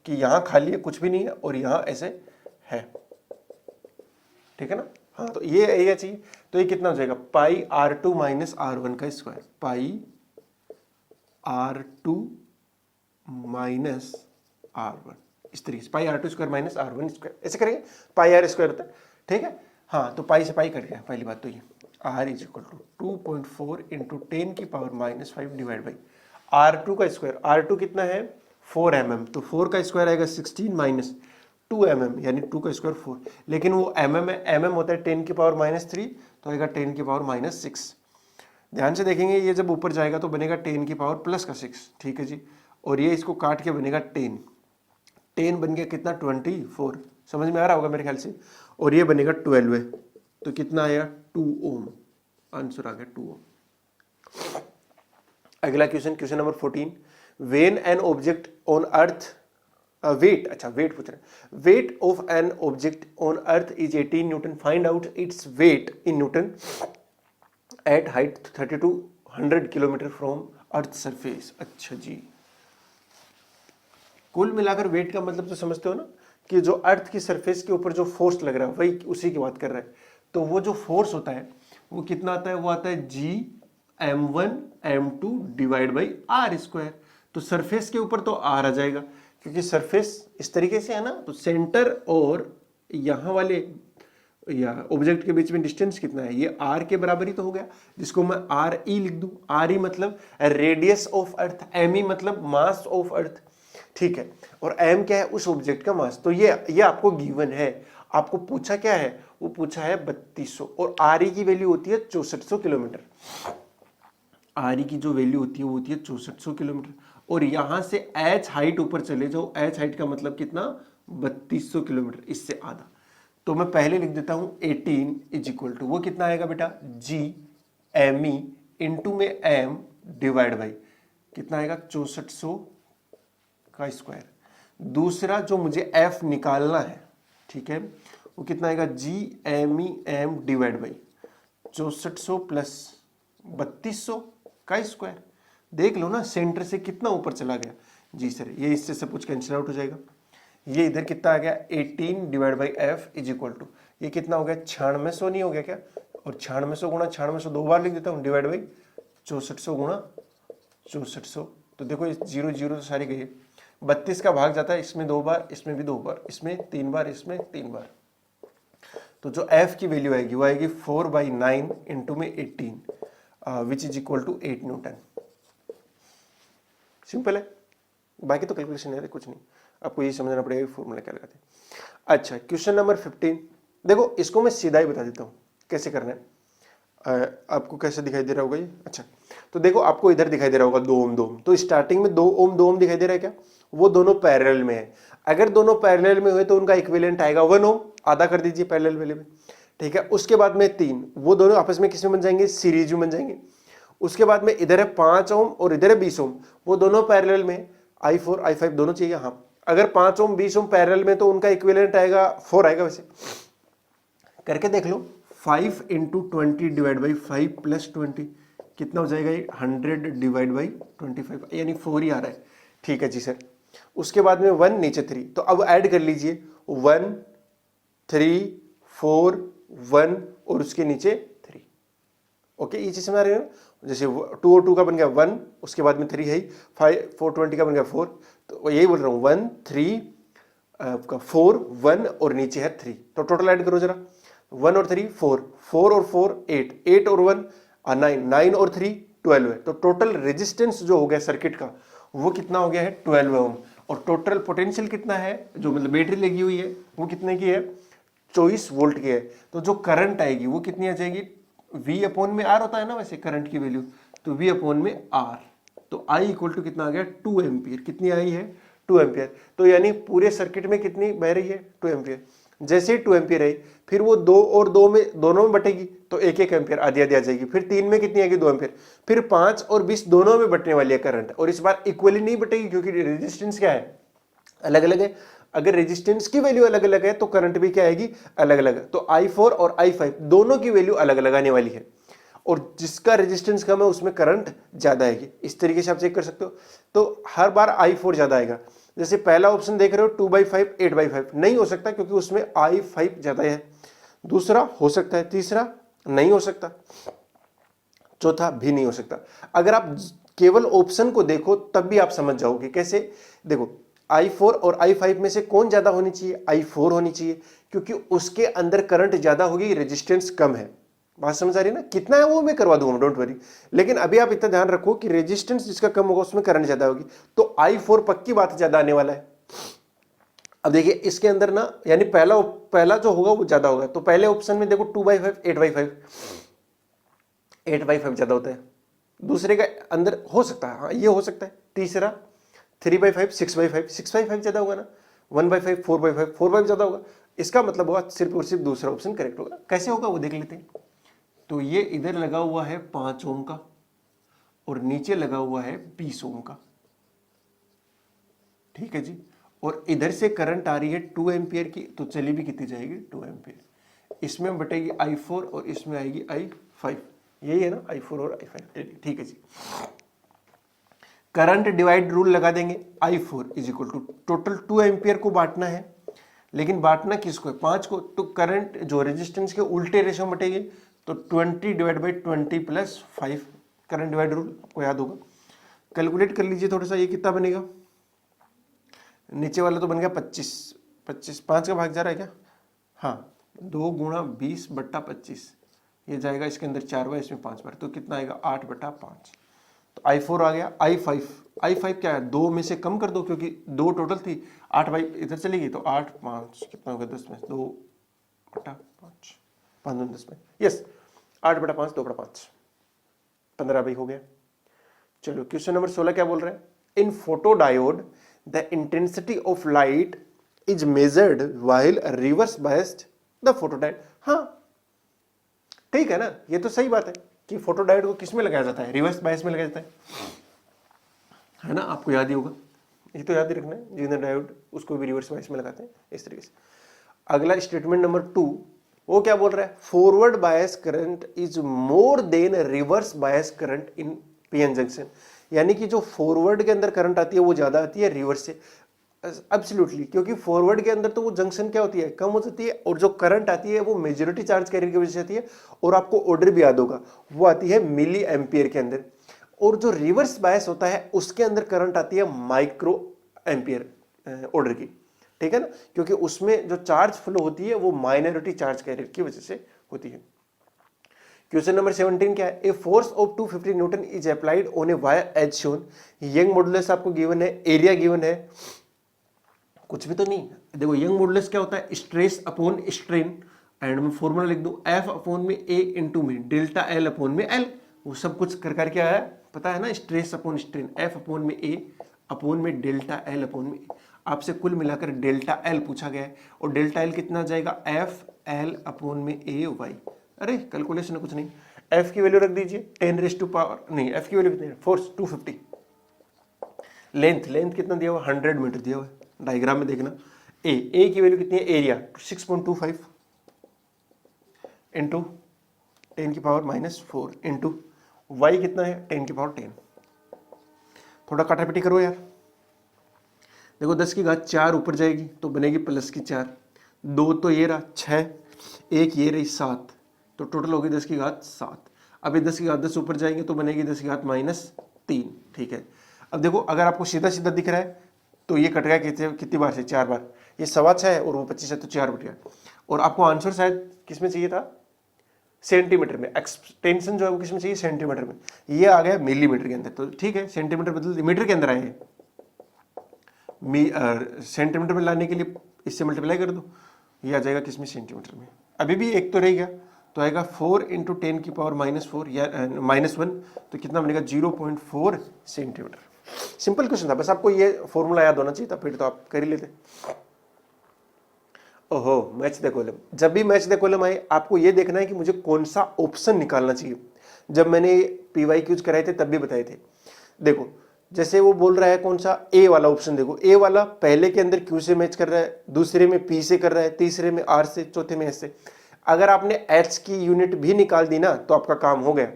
कि यहाँ खाली है कुछ भी नहीं है और यहाँ ऐसे है। ठीक है ना, हाँ तो ये एरिया चाहिए, तो ये कितना हो जाएगा πr2 - r1 का स्क्वायर, πr2 - r1, इस तरीके से πr2 स्क्वायर - r1 स्क्वायर, ऐसे करेंगे, πr स्क्वायर होता है। ठीक है, हाँ तो पाई से पाई कट गया, पहली बात तो ये r is equal to 2.4 × 10⁻⁻5 divide by r2 का स्क्वायर, r2 कितना है 4 mm, तो 4 का स्क्वायर आएगा 16 माइनस 2 mm, यानी 2 का स्क्वायर 4, लेकिन वो mm है, mm होता है 10⁻³ तो आएगा 10⁻⁻6। ध्यान से देखेंगे, ये जब ऊपर जाएगा तो बनेगा 10⁻+6। ठीक है जी, और ये इसको काट के बनेगा 10 बन गया कितना 24, समझ में आ रहा होगा मेरे ख्याल से, और ये बनेगा 12 है, तो कितना आया 2 ओम, आंसर आ गया 2 ओम। अगला question, question number 14, when an object on earth weight पूछ रहे हैं, weight of an object on earth is 18 newton, find out its weight in newton at height 3200 kilometre from earth surface. अच्छा जी, कुल मिलाकर wait का मतलब तो समझते हो ना, कि जो अर्थ की सरफेस के ऊपर जो फोर्स लग रहा है वही उसी की बात कर रहा है। तो वो जो फोर्स होता है वो कितना आता है, वो आता है Gm1 m2 divide by R square. तो सरफेस के ऊपर तो आर आ जाएगा, क्योंकि सरफेस इस तरीके से है ना, तो सेंटर और यहां वाले या ऑब्जेक्ट के बीच में डिस्टेंस कितना है, ये आर के बराबर ही तो हो गया, जिसको मैं आर ई लिख दूं। आर ई मतलब radius of earth, M E मतलब मास ऑफ अर्थ, ठीक है। और एम क्या है, उस ऑब्जेक्ट का मास। तो ये आपको गिवन है। आपको पूछा क्या है, वो पूछा है 3200, और आर ई की वैल्यू होती है 6400 किलोमीटर। आर ई की जो वैल्यू होती है वो होती है 6400 किलोमीटर। और यहां से एच हाइट ऊपर चले जाओ, एच हाइट का मतलब कितना, 3200 किलोमीटर, इससे आधा। तो मैं पहले लिख देता हूं 18 इज इक्वल टू, वो कितना आएगा बेटा, जी एम ई इंटू में एम डिवाइड बाई कितना आएगा 6400 का स्क्वायर। दूसरा जो मुझे एफ निकालना है, ठीक है, वो कितना आएगा, G M E M divide by 6400 plus 3200 का स्क्वायर। देख लो ना सेंटर से कितना ऊपर चला गया। जी सर, ये इससे सब कुछ कैंसिल आउट हो जाएगा। ये इधर कितना आ गया, 18 divide by F is equal to, ये कितना हो गया, 9600 नहीं हो गया क्या, और 9600 गुणा 9600 दो बार लिख देता हूँ, डिवाइड बाई 6400 गुणा 6400। तो देखो ये 0 0 तो सारी गई, 32 का भाग जाता है इसमें 2 बार, इसमें भी 2 बार, इसमें 3 बार, इसमें 3 बार। तो जो f की वैल्यू आएगी वो आएगी 4/9 इंटू में 18 which is equal to 8 newton. Simple है, बाकी तो कैलकुलेशन है कुछ नहीं, आपको ये समझना पड़ेगा फॉर्मूला क्या लगाते हैं। अच्छा, क्वेश्चन नंबर 15, देखो इसको मैं सीधा ही बता देता हूँ कैसे करना है। आपको कैसे दिखाई दे रहा होगा ये, अच्छा तो देखो आपको इधर दिखाई दे रहा होगा 2 ओम 2 ओम, तो स्टार्टिंग में 2 ओम दिखाई दे रहा है क्या, वो दोनों पैरेलल में है। अगर दोनों पैरेलल में हुए तो उनका इक्विवेलेंट आएगा 1 ओम, आधा कर दीजिए पैरेलल वाले में, ठीक है। उसके बाद में 3, वो दोनों आपस में किस में बन जाएंगे, सीरीज में बन जाएंगे। उसके बाद में इधर है 5 ओम और इधर है 20 ओम, वो दोनों पैरेलल में, I4 I5 दोनों चाहिए। हाँ, अगर 5 ओम 20 ओम पैरेलल में तो उनका इक्विवेलेंट आएगा 4 आएगा। वैसे करके देख लो, 5 इंटू 20 डिवाइड बाई 5 प्लस 20 कितना हो जाएगा, 100 डिवाइड बाई 25, यानी 4 ही आ रहा है, ठीक है जी सर। उसके बाद में 1 नीचे 3, तो अब ऐड कर लीजिए 1 3 4 1 और उसके नीचे 3। ओके, ये चीज समझ रहे हो, जैसे 2 और 2 का बन गया 1, उसके बाद में 3 है, 5 4 20 का बन गया 4, तो यही बोल रहा हूँ 1 3 आपका 4 1 और नीचे है 3। तो टोटल ऐड करो जरा, 1 और 3 4, 4 और 4 8, 8 और 1 9, 9 और 3 12 है। तो टोटल रेजिस्टेंस जो हो गया सर्किट का वो कितना हो गया है 12 ओम। और टोटल पोटेंशियल कितना है, जो मतलब बैटरी लगी हुई है वो कितने की है, 24 वोल्ट की है। तो जो करंट आएगी वो कितनी आ जाएगी, V अपॉन में R होता है ना वैसे करंट की वैल्यू, तो V अपॉन में R, तो I इक्वल टू कितना आ गया 2 एम्पियर। कितनी आई है 2 एम्पियर। तो यानी पूरे सर्किट में कितनी बह रही है 2 एम्पियर। जैसे 2 एम्पियर आई, फिर वो 2 और 2 में दोनों में बटेगी तो 1 एम्पियर आधी आधी आ जाएगी। फिर 3 में कितनी आएगी 2 एम्पियर। फिर 5 और 20 दोनों में बटने वाली है करंट, और इस बार इक्वली नहीं बटेगी क्योंकि रेजिस्टेंस क्या है, अलग अलग है। अगर रेजिस्टेंस की वैल्यू अलग अलग है तो करंट भी क्या आएगी, अलग अलग। तो I4 और I5 दोनों की वैल्यू अलग अलग आने वाली है, और जिसका रेजिस्टेंस कम है उसमें करंट ज्यादा आएगी। इस तरीके से आप चेक कर सकते हो। तो हर बार I4 ज्यादा आएगा। जैसे पहला ऑप्शन देख रहे हो 2/5 8/5 नहीं हो सकता क्योंकि उसमें I5 ज्यादा है। दूसरा हो सकता है, तीसरा नहीं हो सकता, चौथा भी नहीं हो सकता। अगर आप केवल ऑप्शन को देखो तब भी आप समझ जाओगे। कैसे, देखो I4 और I5 में से कौन ज्यादा होनी चाहिए, I4 होनी चाहिए, क्योंकि उसके अंदर करंट ज्यादा होगी, रेजिस्टेंस कम है। बात समझ आ रही है ना, कितना है वो मैं करवा दूंगा, डोंट वरी। लेकिन अभी आप इतना ध्यान रखो कि रेजिस्टेंस जिसका कम होगा उसमें करंट ज्यादा होगी, तो I4 पक्की बात ज्यादा आने वाला है। अब देखिए इसके अंदर ना, यानी पहला जो होगा वो ज्यादा होगा। तो पहले ऑप्शन में देखो 2/5 8/5, 8/5 ज्यादा होता है। दूसरे का अंदर हो सकता है, हाँ ये हो सकता है। तीसरा 3/5 6/5, 6/5 ज्यादा होगा ना। 1/5 4/5 4/5 ज्यादा होगा। इसका मतलब हुआ सिर्फ और सिर्फ दूसरा ऑप्शन करेक्ट होगा। कैसे होगा वो देख लेते हैं। तो ये इधर लगा हुआ है 5 ओम का और नीचे लगा हुआ है 20 ओम का, ठीक है जी। और इधर से करंट आ रही है 2 एम्पियर की, तो चली भी कितनी जाएगी 2 एम्पियर। इसमें बटेगी I4 और इसमें आएगी I5, यही है ना I4 और I5, ठीक है जी। करंट डिवाइड रूल लगा देंगे। I4 is equal to total 2 ampere को बांटना है, लेकिन बांटना किसको है 5 को, तो करंट जो रेजिस्टेंस के उल्टे रेशो में बटेगी, तो 20 divide by 20 plus 5 current divide rule आपको याद होगा। कैलकुलेट कर लीजिए थोड़ा सा, ये कितना बनेगा। नीचे वाला तो बन गया 25, 5 का भाग जा रहा है क्या, हाँ 2 गुणा 20/25, ये जाएगा इसके अंदर 4 बार, इसमें 5 बार, तो कितना आएगा 8/5। तो I4 आ गया। I5 क्या है, 2 में से कम कर दो क्योंकि 2 टोटल थी, 8 बाई इधर चलेगी तो 8 5 कितना होगा 10 में 2/5, 5 2 10 में, यस 8/5 2/5, 15 बाई हो गया। चलो क्वेश्चन नंबर 16 क्या बोल रहा है, in photodiode the intensity of light is measured while reverse biased the photodiode. हाँ ठीक है ना, ये तो सही बात है कि फोटोडायोड को किस में लगाया जाता है, रिवर्स बायस में लगाया जाता है ना, आपको याद ही होगा, ये तो याद ही रखना है। जिन डायोड उसको भी रिवर्स बायस में लगाते हैं इस तरीके से। अगला स्टेटमेंट नंबर 2, वो क्या बोल रहा है, forward bias current is more than reverse bias current in PN junction, यानी कि जो फॉरवर्ड के अंदर करंट आती है वो ज्यादा आती है रिवर्स से। एब्सोल्युटली, क्योंकि फॉरवर्ड के अंदर तो वो जंक्शन क्या होती है कम हो जाती है, और जो करंट आती है वो मेजॉरिटी चार्ज कैरियर की वजह से आती है, और आपको ऑर्डर भी याद होगा वो आती है मिली एम्पियर के अंदर। और जो रिवर्स बायस होता है उसके अंदर करंट आती है माइक्रो एम्पियर ऑर्डर की, ठीक है ना, क्योंकि उसमें जो चार्ज फ्लो होती है वो माइनॉरिटी चार्ज कैरियर की वजह से होती है। क्वेश्चन नंबर 17 क्या है, a force of 250 newton is applied on a wire as shown. Young modulus आपको गिवन है, एरिया गिवन है, कुछ भी तो नहीं। देखो यंग मॉडुलस क्या होता है, स्ट्रेस अपॉन स्ट्रेन, एंड मैं फॉर्मूला लिख दूं F अपॉन में A इंटू में डेल्टा L अपॉन में L, वो सब कुछ कर करके आया पता है ना, stress upon strain F upon में A अपॉन में डेल्टा L अपॉन में A। आपसे कुल मिलाकर डेल्टा L पूछा गया है, और डेल्टा L कितना जाएगा F L अपॉन में A y। अरे कैलकुलेशन है कुछ नहीं, F की वैल्यू रख दीजिए 10⁻⁴, नहीं F की वैल्यू कितनी है, फोर्स 250, लेंथ कितना दिया हुआ 100 मीटर दिया हुआ है, डायग्राम में देखना। ए की वैल्यू कितनी है, एरिया 6.25 इंटू 10⁻⁻⁴ इंटू वाई कितना है 10⁻10। थोड़ा काटापिटी करो यार, देखो 10 की घात 4 ऊपर जाएगी तो बनेगी +4, 2 तो ये रहा 6, 1 ये रही 7, तो टोटल होगी 10 की घात 7। अब ये 10 की घात 10 ऊपर जाएंगे तो बनेगी 10 की घात -3, ठीक है। अब देखो अगर आपको सीधा सीधा दिख रहा है तो ये कट गया कितनी बार से, 4 बार, ये 6.25 है और वो 25 है तो 4 बट गया। और आपको आंसर शायद किस में चाहिए था, सेंटीमीटर में, एक्सटेंशन जो है वो किस में चाहिए सेंटीमीटर में, ये आ गया मिलीमीटर के अंदर, तो ठीक है सेंटीमीटर बदल मीटर के अंदर आए, सेंटीमीटर में लाने के लिए इससे मल्टीप्लाई कर दो, ये आ जाएगा किसमें सेंटीमीटर में। अभी भी एक तो रह गया, तो आएगा 4 × 10⁻⁻⁴ या -1, तो कितना बनेगा 0.4 सेंटीमीटर। सिंपल क्वेश्चन था, बस आपको ये फॉर्मूला याद होना चाहिए था, फिर तो आप कर ही लेते। ओहो, मैच द कॉलम, जब भी मैच द कॉलम आए आपको ये देखना है कि मुझे कौन सा ऑप्शन निकालना चाहिए। जब मैंने PYQs कराए थे तब भी बताए थे। देखो जैसे वो बोल रहा है कौन सा, ए वाला ऑप्शन, देखो ए वाला पहले के अंदर Q से मैच कर रहा है, दूसरे में P से कर रहा है, तीसरे में R से, चौथे में S से। अगर आपने H की यूनिट भी निकाल दी ना तो आपका काम हो गया,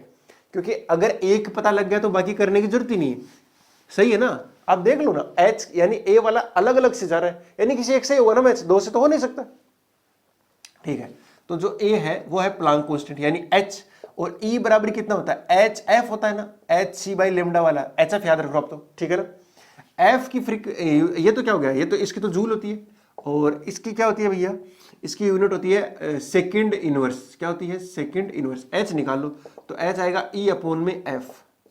क्योंकि अगर एक पता लग गया तो बाकी करने की जरूरत ही नहीं है, सही है ना। आप देख लो ना, H यानी ए वाला अलग अलग से जा रहा है, यानी किसी एक से ही होगा ना मैच, दो से तो हो नहीं सकता, ठीक है। तो जो ए है वो है प्लांक कांस्टेंट यानी H, और E बराबर कितना होता है, HF होता है ना, hc/λ वाला, HF याद रखो आप तो, ठीक है ना। F की ये तो क्या हो गया, ये तो इसकी तो जूल होती है, और इसकी क्या होती है भैया, इसकी यूनिट होती है सेकंड इनवर्स, क्या होती है सेकंड इनवर्स। H निकाल लो तो H आएगा E अपॉन में F,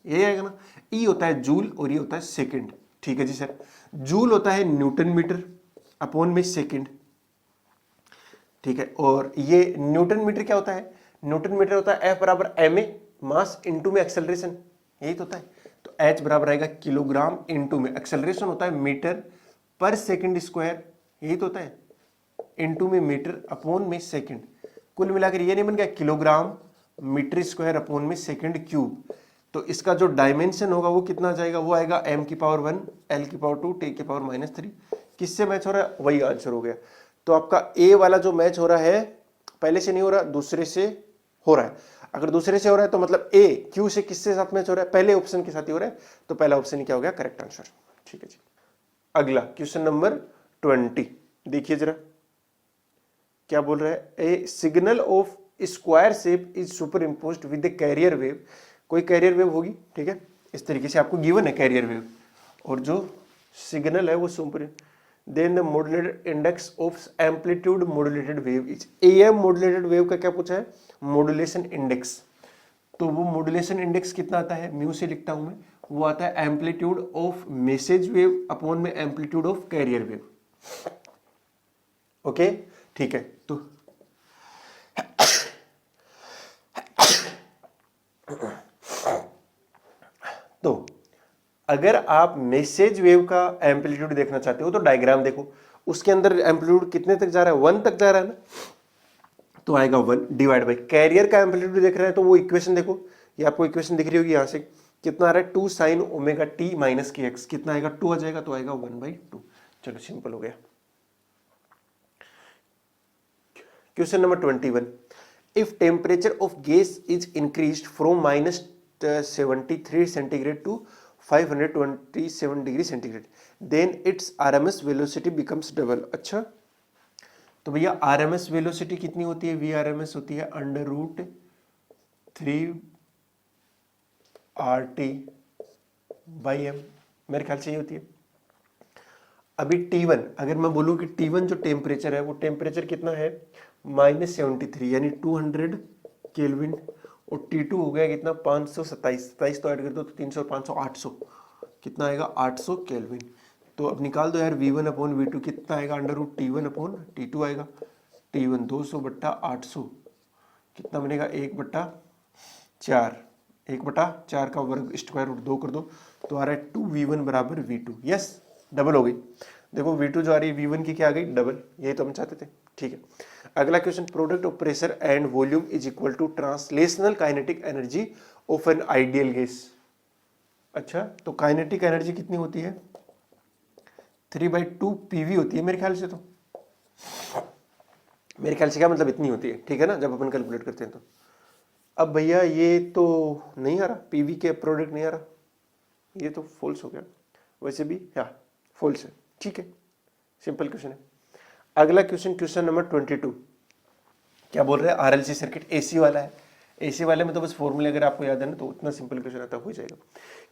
यही आएगा ना। E होता है जूल और ये होता है सेकंड, ठीक है जी सर। जूल होता है न्यूटन मीटर अपॉन में सेकंड, ठीक है। और ये न्यूटन मीटर क्या होता है, न्यूटन मीटर होता है F बराबर ma मास इंटू में एक्सेलरेशन, यही तो होता है। तो H बराबर आएगा किलोग्राम इंटू में एक्सेलरेशन होता है मीटर पर सेकंड स्क्वायर, यही तो होता है, इनटू में मीटर अपॉन में सेकंड, कुल मिलाकर ये नहीं बन गया किलोग्राम मीटर स्क्वायर अपॉन में सेकंड क्यूब। तो इसका जो डायमेंशन होगा वो कितना जाएगा, वो आएगा m की पावर 1 l की पावर 2 t की पावर -3। किससे मैच हो रहा है, वही आंसर हो गया। तो आपका a वाला जो मैच हो रहा है पहले से नहीं हो रहा, दूसरे से हो रहा है। अगर दूसरे से हो रहा है तो मतलब a q से किससे साथ मैच हो रहा है, पहले ऑप्शन के साथ ही हो रहा है, तो पहला ऑप्शन क्या हो गया करेक्ट आंसर। ठीक है जी। अगला क्वेश्चन नंबर 20 देखिए जरा क्या बोल रहा है, a signal of square shape is superimposed with a carrier wave. कोई कैरियर वेव होगी, ठीक है, इस तरीके से आपको गिवन है कैरियर वेव, और जो सिग्नल है वो super, then the modulated index of amplitude modulated wave is M. Modulated wave का क्या पूछा है, मॉड्यूलेशन इंडेक्स। तो वो मॉड्यूलेशन इंडेक्स कितना आता है, म्यू से लिखता हूं मैं, वो आता है amplitude of message wave upon में amplitude of carrier wave. Okay ठीक है। तो अगर आप मैसेज वेव का एम्पलीट्यूड देखना चाहते हो तो डायग्राम देखो, उसके अंदर एम्पलीट्यूड कितने तक जा रहा है, 1 तक जा रहा है ना, तो आएगा 1 डिवाइड बाई कैरियर का एम्पलीट्यूड देख रहे हैं तो वो इक्वेशन देखो, ये आपको इक्वेशन दिख रही होगी यहां से, कितना आ रहा है 2 sin ओमेगा टी माइनस के एक्स, कितना आएगा 2 आ जाएगा, तो आएगा 1/2। चलो सिंपल हो गया। Question number 21, if temperature of gas is increased from -73 centigrade to 527 degree centigrade, then its RMS velocity becomes double. अच्छा तो भैया आरएमएस वेलोसिटी कितनी होती है, वी आरएमएस होती है √3 RT बाई m, मेरे ख्याल से ये होती है। अभी T1 अगर मैं बोलूं कि T1 जो टेम्परेचर है वो टेम्परेचर कितना है -73 यानी 200 केल्विन, और T2 हो गया कितना 527 तो ऐड कर दो तो 300 500 800, कितना आएगा 800 केल्विन। तो अब निकाल दो यार V1 अपॉन V2 कितना आएगा, √T1 अपॉन T2 आएगा, T1 200/800 कितना बनेगा 1/4, 1/4 का वर्ग स्क्वायर रूट 2 कर दो तो आ रहा है 2V1 बराबर V2। यस डबल हो गई, देखो V2 जो आ रही है V1 की क्या आ गई डबल, यही तो हम चाहते थे। ठीक है, अगला question, product of pressure and volume is equal to translational kinetic energy of an ideal gas. अच्छा तो काइनेटिक एनर्जी कितनी होती है 3/2 PV होती है मेरे ख्याल से, तो मेरे ख्याल से क्या मतलब इतनी होती है, ठीक है ना, जब अपन कैलकुलेट करते हैं तो। अब भैया ये तो नहीं आ रहा, पीवी के प्रोडक्ट नहीं आ रहा, ये तो फॉल्स हो गया, वैसे भी हाँ फॉल्स है। ठीक है, सिंपल क्वेश्चन है। अगला क्वेश्चन, क्वेश्चन नंबर 22 क्या बोल रहे हैं, आरएलसी सर्किट एसी वाला है। एसी वाले में तो बस फॉर्मूले अगर आपको याद है ना तो उतना सिंपल क्वेश्चन आता हो जाएगा।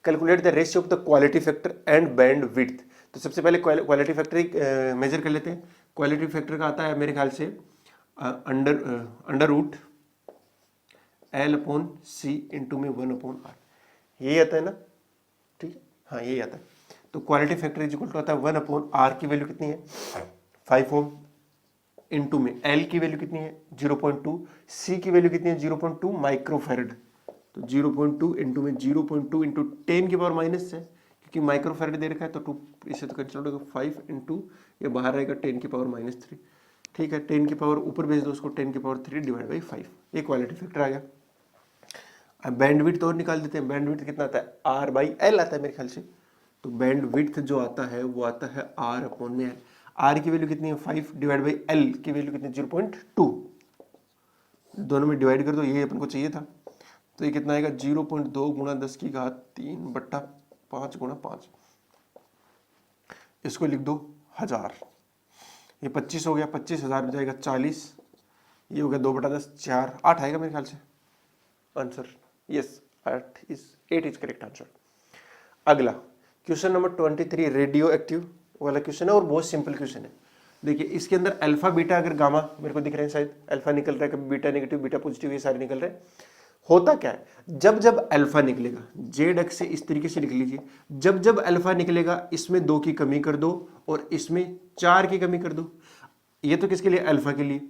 Calculate the ratio of the quality factor and band width. तो सबसे पहले क्वालिटी फैक्टर मेजर कर लेते हैं। क्वालिटी फैक्टर का आता है मेरे ख्याल से अंडर रूट L/C इंटू में 1/R, यही आता है ना, ठीक है हाँ यही आता है। तो quality factor is equal to आता है 1/R की वैल्यू कितनी है 5 ओम, इंटू में L की वैल्यू कितनी है 0.2, C की वैल्यू कितनी है 0.2 माइक्रोफेरेड, तो 0.2 इंटू में 0.2 इंटू 10 की पावर माइनस है क्योंकि माइक्रोफेरेड दे रखा है, तो 2 इसे तो कैंसिल होगा 5 इंटू ये बाहर रहेगा 10 की पावर -3। ठीक है, 10 की पावर ऊपर भेज दो उसको, 10 की पावर 3 डिवाइड बाई 5, ये क्वालिटी फैक्टर आ गया। अब बैंडविड्थ और निकाल देते हैं, बैंडविड्थ कितना आता है R/L आता है मेरे ख्याल से, तो बैंडविड्थ जो आता है वो आता है R/L। R की वैल्यू कितनी है 5 डिवाइड बाई L की वैल्यू कितनी 0.2, दोनों में डिवाइड कर दो, ये अपन को चाहिए था, तो ये कितना आएगा 0.2 गुणा 10 की घात 3/5 गुणा 5, इसको लिख दो 1000, ये 25 हो गया, 25,000 हो जाएगा 40, ये हो गया 2/10 4, 8 आएगा मेरे ख्याल से answer. Yes 8 is correct answer. अगला क्वेश्चन नंबर 23 रेडियो एक्टिव वाला क्वेश्चन है और बहुत सिंपल क्वेश्चन है। देखिए इसके अंदर अल्फा बीटा अगर गामा मेरे को दिख रहे हैं, शायद अल्फा निकल रहा है, कभी बीटा नेगेटिव बीटा पॉजिटिव ये सारे निकल रहे हैं। होता क्या है, जब जब अल्फा निकलेगा, जेड एक्स से इस तरीके से लिख लीजिए, जब जब अल्फा निकलेगा इसमें 2 की कमी कर दो और इसमें 4 की कमी कर दो, ये तो किसके लिए अल्फा के लिए।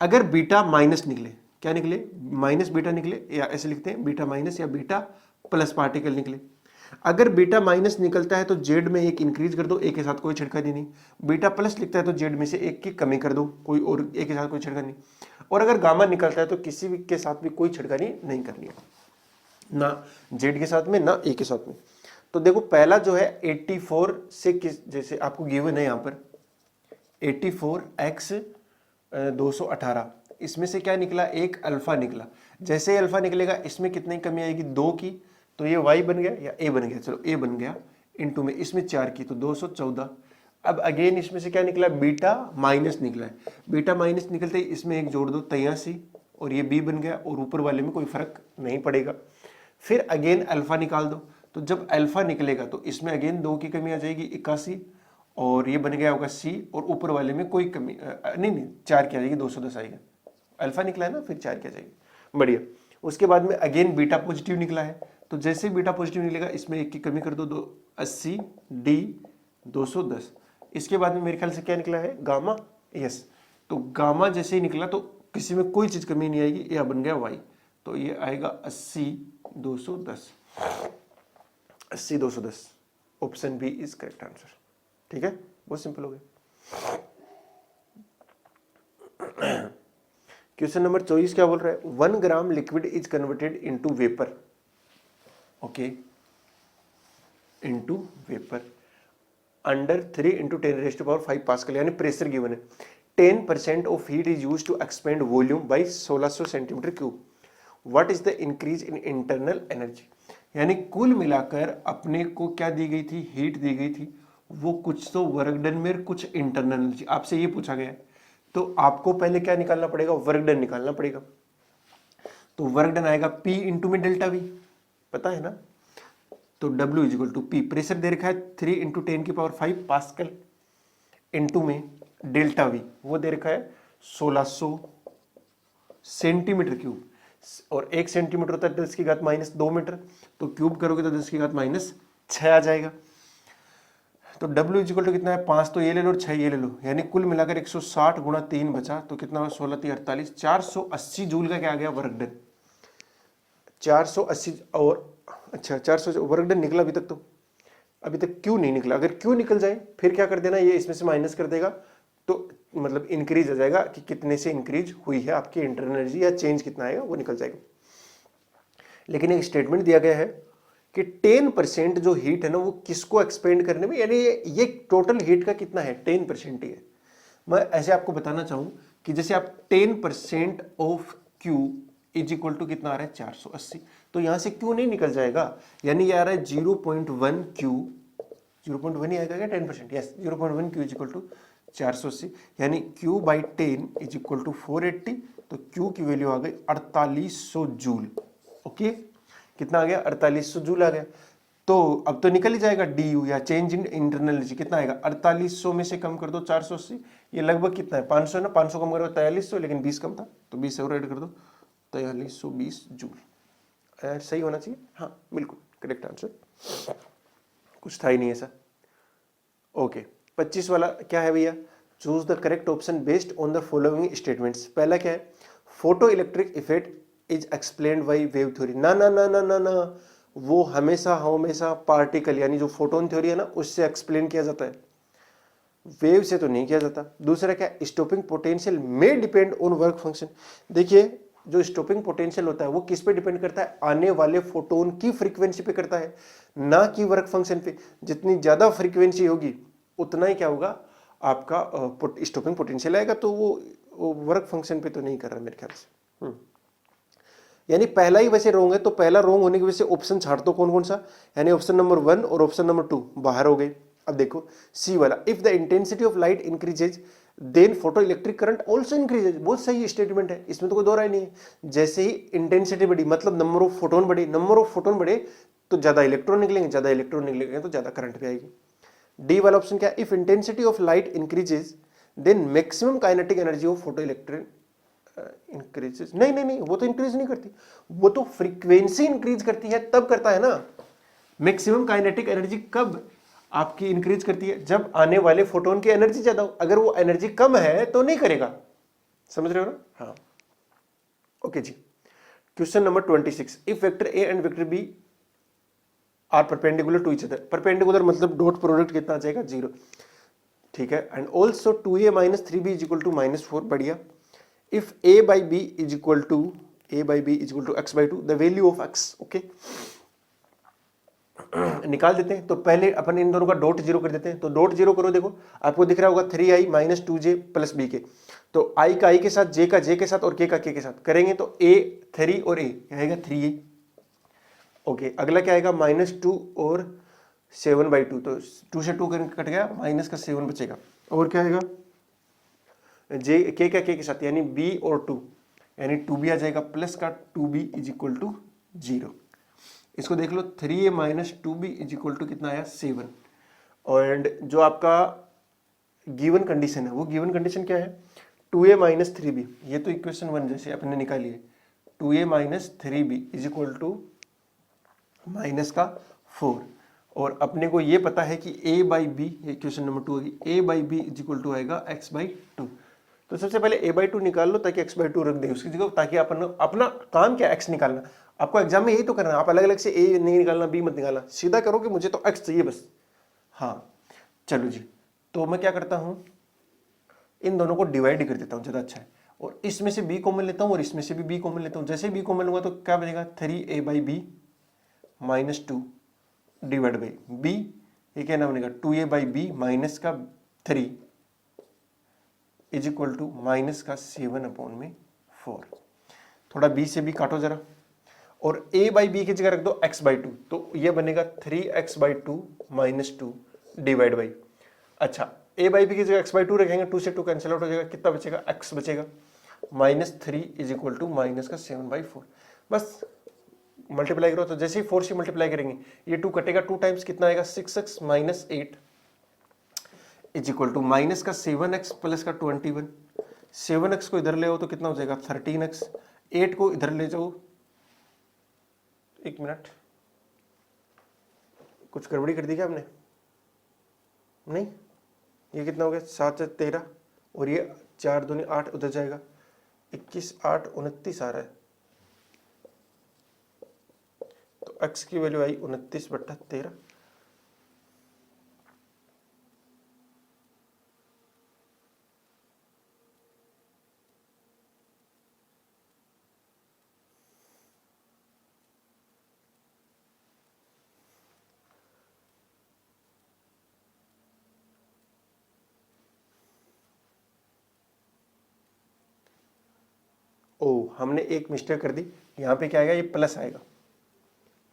अगर बीटा माइनस निकले, क्या निकले माइनस बीटा निकले, या ऐसे लिखते हैं बीटा माइनस या बीटा प्लस पार्टिकल निकले, अगर बीटा माइनस निकलता है तो जेड में एक इंक्रीज कर दो, ए के साथ कोई छिड़कानी नहीं। बीटा प्लस लिखता है तो जेड में से एक की कमी कर दो, कोई और ए के साथ कोई छिड़कानी नहीं। और अगर गामा निकलता है तो किसी भी के साथ भी कोई छिड़कानी नहीं करनी है, ना जेड के साथ में ना ए के साथ में। तो देखो पहला जो है 84 से किस, जैसे आपको गिवन है यहाँ पर 84x 218, इसमें से क्या निकला, एक अल्फा निकला। जैसे ही अल्फा निकलेगा इसमें कितनी कमी आएगी, 2 की, तो ये y बन गया या a बन गया, चलो a बन गया, इनटू में इसमें 4 की तो 214। अब अगेन इसमें से क्या निकला, बीटा माइनस निकला है। बीटा माइनस निकलते ही इसमें एक जोड़ दो 83 और ये b बन गया, और ऊपर वाले में कोई फर्क नहीं पड़ेगा। फिर अगेन अल्फा निकाल दो, तो जब अल्फा निकलेगा तो इसमें अगेन 2 की कमी आ जाएगी 81, और ये बन गया होगा c, और ऊपर वाले में कोई कमी नहीं 4 की आ जाएगी, 210 आएगा। अल्फा निकला है ना, फिर 4 की आ जाएगी, बढ़िया। उसके बाद में अगेन बीटा पॉजिटिव निकला है, तो जैसे बीटा पॉजिटिव निकलेगा इसमें एक की कमी कर दो, 80 डी 210। इसके बाद में मेरे ख्याल से क्या निकला है, गामा, यस। तो गामा जैसे ही निकला तो किसी में कोई चीज कमी नहीं आएगी, यह बन गया वाई, तो ये आएगा 80 210, 80 210, option B is correct answer. ठीक है, बहुत सिंपल हो गया। क्वेश्चन नंबर 24 क्या बोल रहा है, 1 gram liquid is converted into vapour, okay, into vapour under 3 × 10⁵ pascal, यानी प्रेशर गिवन है। 10% of heat is used to expand volume by 1600 centimetre cube. What is the increase in internal energy, यानी कुल मिलाकर अपने को क्या दी गई थी, हीट दी गई थी, वो कुछ तो वर्क डन में, कुछ इंटरनल एनर्जी, आपसे ये पूछा गया है। तो आपको पहले क्या निकालना पड़ेगा, वर्क डन निकालना पड़ेगा। तो वर्क डन आएगा P इंटू में डेल्टा V, पता है ना। तो W इज इक्वल टू P, प्रेशर दे रखा है 3 × 10⁵ पास्कल, इंटू में डेल्टा V वो दे रखा है 1600 सेंटीमीटर क्यूब, और 1 सेंटीमीटर होता है 10⁻² मीटर, तो क्यूब करोगे तो 10⁻6 आ जाएगा। तो W इज इक्वल टू कितना है, 5 तो ये ले लो और 6 ये ले लो, यानी कुल मिलाकर 160 × 3 बचा, तो कितना हुआ, 16 3 48, 480 जूल का क्या आ गया, वर्क डन। 480, और अच्छा 400 वर्क डन निकला अभी तक, तो अभी तक क्यों नहीं निकला। अगर क्यों निकल जाए फिर क्या कर देना, ये इसमें से माइनस कर देगा, तो मतलब इंक्रीज आ जाएगा कि कितने से इंक्रीज हुई है आपकी इंटरनल एनर्जी, या चेंज कितना आएगा वो निकल जाएगा। लेकिन एक स्टेटमेंट दिया गया है कि 10% जो हीट है ना वो किसको एक्सपेंड करने में, यानी ये टोटल हीट का कितना है, 10% ही है। मैं ऐसे आपको बताना चाहूं कि जैसे आप 10% of Q is equal to कितना आ रहा है, 480, तो यहां से Q नहीं निकल जाएगा, यानी ये आ रहा है 0.1 Q, 0.1 ही आएगा क्या, 10%, yes 0.1 Q is equal to 480, यानी Q by 10 is equal to 480, तो Q की वैल्यू आ गई 4800 जूल, ओके। कितना आ गया, 4800 जूल आ गया। तो अब तो निकल ही जाएगा DU, या चेंज इन इंटरनल एनर्जी, कितना आएगा, 4800 में से कम कर दो 480, ये लगभग कितना है, 500 ना, 500 कम करो 4300, लेकिन 20 कम था तो 20 और ऐड कर दो, 4320 जूल। सही होना चाहिए, हाँ बिल्कुल करेक्ट आंसर, कुछ था ही नहीं ऐसा। ओके, 25 वाला क्या है भैया, choose the correct option based on the following statements. पहला क्या है, photo electric effect is explained by wave theory, ना ना ना ना ना ना, वो हमेशा पार्टिकल यानी जो फोटोन थ्योरी है ना उससे एक्सप्लेन किया जाता है, वेव से तो नहीं किया जाता। दूसरा क्या, स्टॉपिंग पोटेंशियल में डिपेंड ऑन वर्क फंक्शन। देखिए जो स्टॉपिंग पोटेंशियल होता है वो किस पे डिपेंड करता है, आने वाले फोटोन की फ्रीक्वेंसी पे करता है, ना कि वर्क फंक्शन पे। जितनी ज्यादा फ्रीक्वेंसी होगी उतना ही क्या होगा, आपका स्टॉपिंग पोटेंशियल आएगा, तो वो वर्क फंक्शन पे तो नहीं कर रहा मेरे ख्याल से। यानी पहला ही वैसे रोंग है, तो पहला रोंग होने की वजह से ऑप्शन छाड़ दो, कौन कौन सा, यानी ऑप्शन नंबर 1 और ऑप्शन नंबर 2 बाहर हो गए। अब देखो सी वाला, if the intensity of light increases then photo electric current also increases, बहुत सही स्टेटमेंट है, इसमें तो कोई दो राय नहीं है। जैसे ही इंटेंसिटी बढ़ी मतलब नंबर ऑफ फोटोन बढ़े, नंबर ऑफ फोटोन बढ़े तो ज्यादा इलेक्ट्रॉन निकलेंगे, ज्यादा इलेक्ट्रॉन निकलेंगे तो ज्यादा करंट भी आएगी। डी वाला ऑप्शन क्या, if intensity of light increases then maximum kinetic energy of photo electric increases, नहीं वो तो इंक्रीज नहीं करती, वो तो फ्रीक्वेंसी इंक्रीज करती है तब करता है ना। मैक्सिमम काइनेटिक एनर्जी कब आपकी इंक्रीज करती है, जब आने वाले फोटोन की एनर्जी ज्यादा हो, अगर वो एनर्जी कम है तो नहीं करेगा, समझ रहे हो ना, हाँ ओके जी। Question number 26, if vector A and vector B are perpendicular to each other. Perpendicular मतलब डॉट प्रोडक्ट कितना आ जाएगा 0, ठीक है। And also 2a minus 3b is equal to -4, बढ़िया। If a by b is equal to x by 2 the value of x, okay. निकाल देते हैं। तो पहले अपन इन दोनों का डॉट 0 कर देते हैं। तो डॉट 0 करो, देखो आपको दिख रहा होगा 3i minus 2j plus b के। तो i का i के साथ, j का j के साथ और k का k के साथ करेंगे तो a 3 और a क्या आएगा 3a, ओके। अगला क्या आएगा -2 और 7/2, तो 2 से 2 कट गया, माइनस का 7 बचेगा। और क्या आएगा j k का k के साथ यानी b और 2 यानी 2b आ जाएगा, प्लस का 2b इज इक्वल टू 0। इसको देख लो 3a minus 2b is equal to कितना आया 7। और जो आपका गिवन कंडीशन है वो गिवन कंडीशन क्या है 2a माइनस 3b, ये तो इक्वेशन 1 जैसे अपने निकाली है। 2a minus 3b is equal to minus का 4। और अपने को ये पता है कि a by B, equation number 2 होगी, a by B is equal to आएगा x बाई 2। तो सबसे पहले a बाई 2 निकाल लो ताकि x बाई 2 रख दें उसकी जगह, ताकि अपना काम क्या x निकालना। आपको एग्जाम में यही तो करना है, आप अलग अलग से a नहीं निकालना, b मत निकालना, सीधा करो कि मुझे तो x चाहिए बस। हाँ चलो जी, तो मैं क्या करता हूँ इन दोनों को डिवाइड कर देता हूँ, ज़्यादा अच्छा है। और इसमें से b कॉमन लेता हूँ और इसमें से भी b कॉमन लेता हूँ। जैसे b कॉमन लूँगा तो क्या बनेगा 3a by B minus 2 divide by b, ये क्या ना बनेगा 2a बाई बी माइनस का 3 इज इक्वल टू माइनस का 7/4। थोड़ा b से b काटो जरा और a बाई बी की जगह रख दो x बाई 2, तो ये बनेगा 3x by 2 minus 2 divide by, अच्छा a बाई बी की जगह x बाई 2 रखेंगे, 2 से 2 कैंसिल आउट हो जाएगा, कितना बचेगा x बचेगा -3 इज इक्वल टू माइनस का 7/4। बस मल्टीप्लाई करो, तो जैसे ही 4 से मल्टीप्लाई करेंगे ये 2 कटेगा, 2 टाइम्स कितना आएगा 6x minus 8 is equal to minus का 7x प्लस का 21। 7x को इधर ले आओ तो कितना हो जाएगा 13x, 8 को इधर ले जाओ, एक मिनट कुछ गड़बड़ी कर दी क्या हमने, नहीं, ये कितना हो गया 7 से 13 और ये 4 दूनी 8 उधर जाएगा, 21 8 29 आ रहा है। तो x की वैल्यू आई 29/13। ओ हमने एक मिस्टेक कर दी, यहाँ पे क्या आएगा ये प्लस आएगा,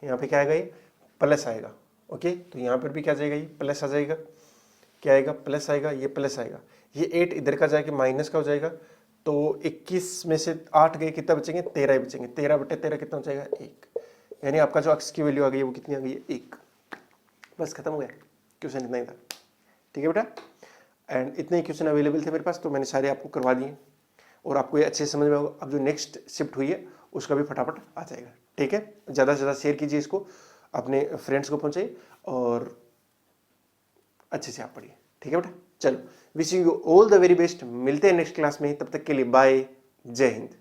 यहाँ पे क्या आएगा ये प्लस आएगा, ओके। तो यहाँ पर भी क्या जाएगा ये प्लस आ जाएगा, क्या आएगा प्लस आएगा, ये प्लस आएगा, ये 8 इधर का जाके माइनस का हो जाएगा। तो 21 में से 8 गए कितना बचेंगे 13 ही बचेंगे, 13/13 कितना हो जाएगा 1, यानी आपका जो x की वैल्यू आ गई है वो कितनी आ गई है 1। बस खत्म हो गया, क्वेश्चन इतना ही था, ठीक है बेटा। एंड इतने ही क्वेश्चन अवेलेबल थे मेरे पास, तो मैंने सारे आपको करवा दिए और आपको ये अच्छे से समझ में होगा। अब जो नेक्स्ट शिफ्ट हुई है उसका भी फटाफट आ जाएगा, ठीक है। ज़्यादा से ज़्यादा शेयर कीजिए इसको, अपने फ्रेंड्स को पहुंचाइए और अच्छे से आप पढ़िए, ठीक है बेटा। चलो, wishing you all the very best, मिलते हैं नेक्स्ट क्लास में, तब तक के लिए बाय, जय हिंद।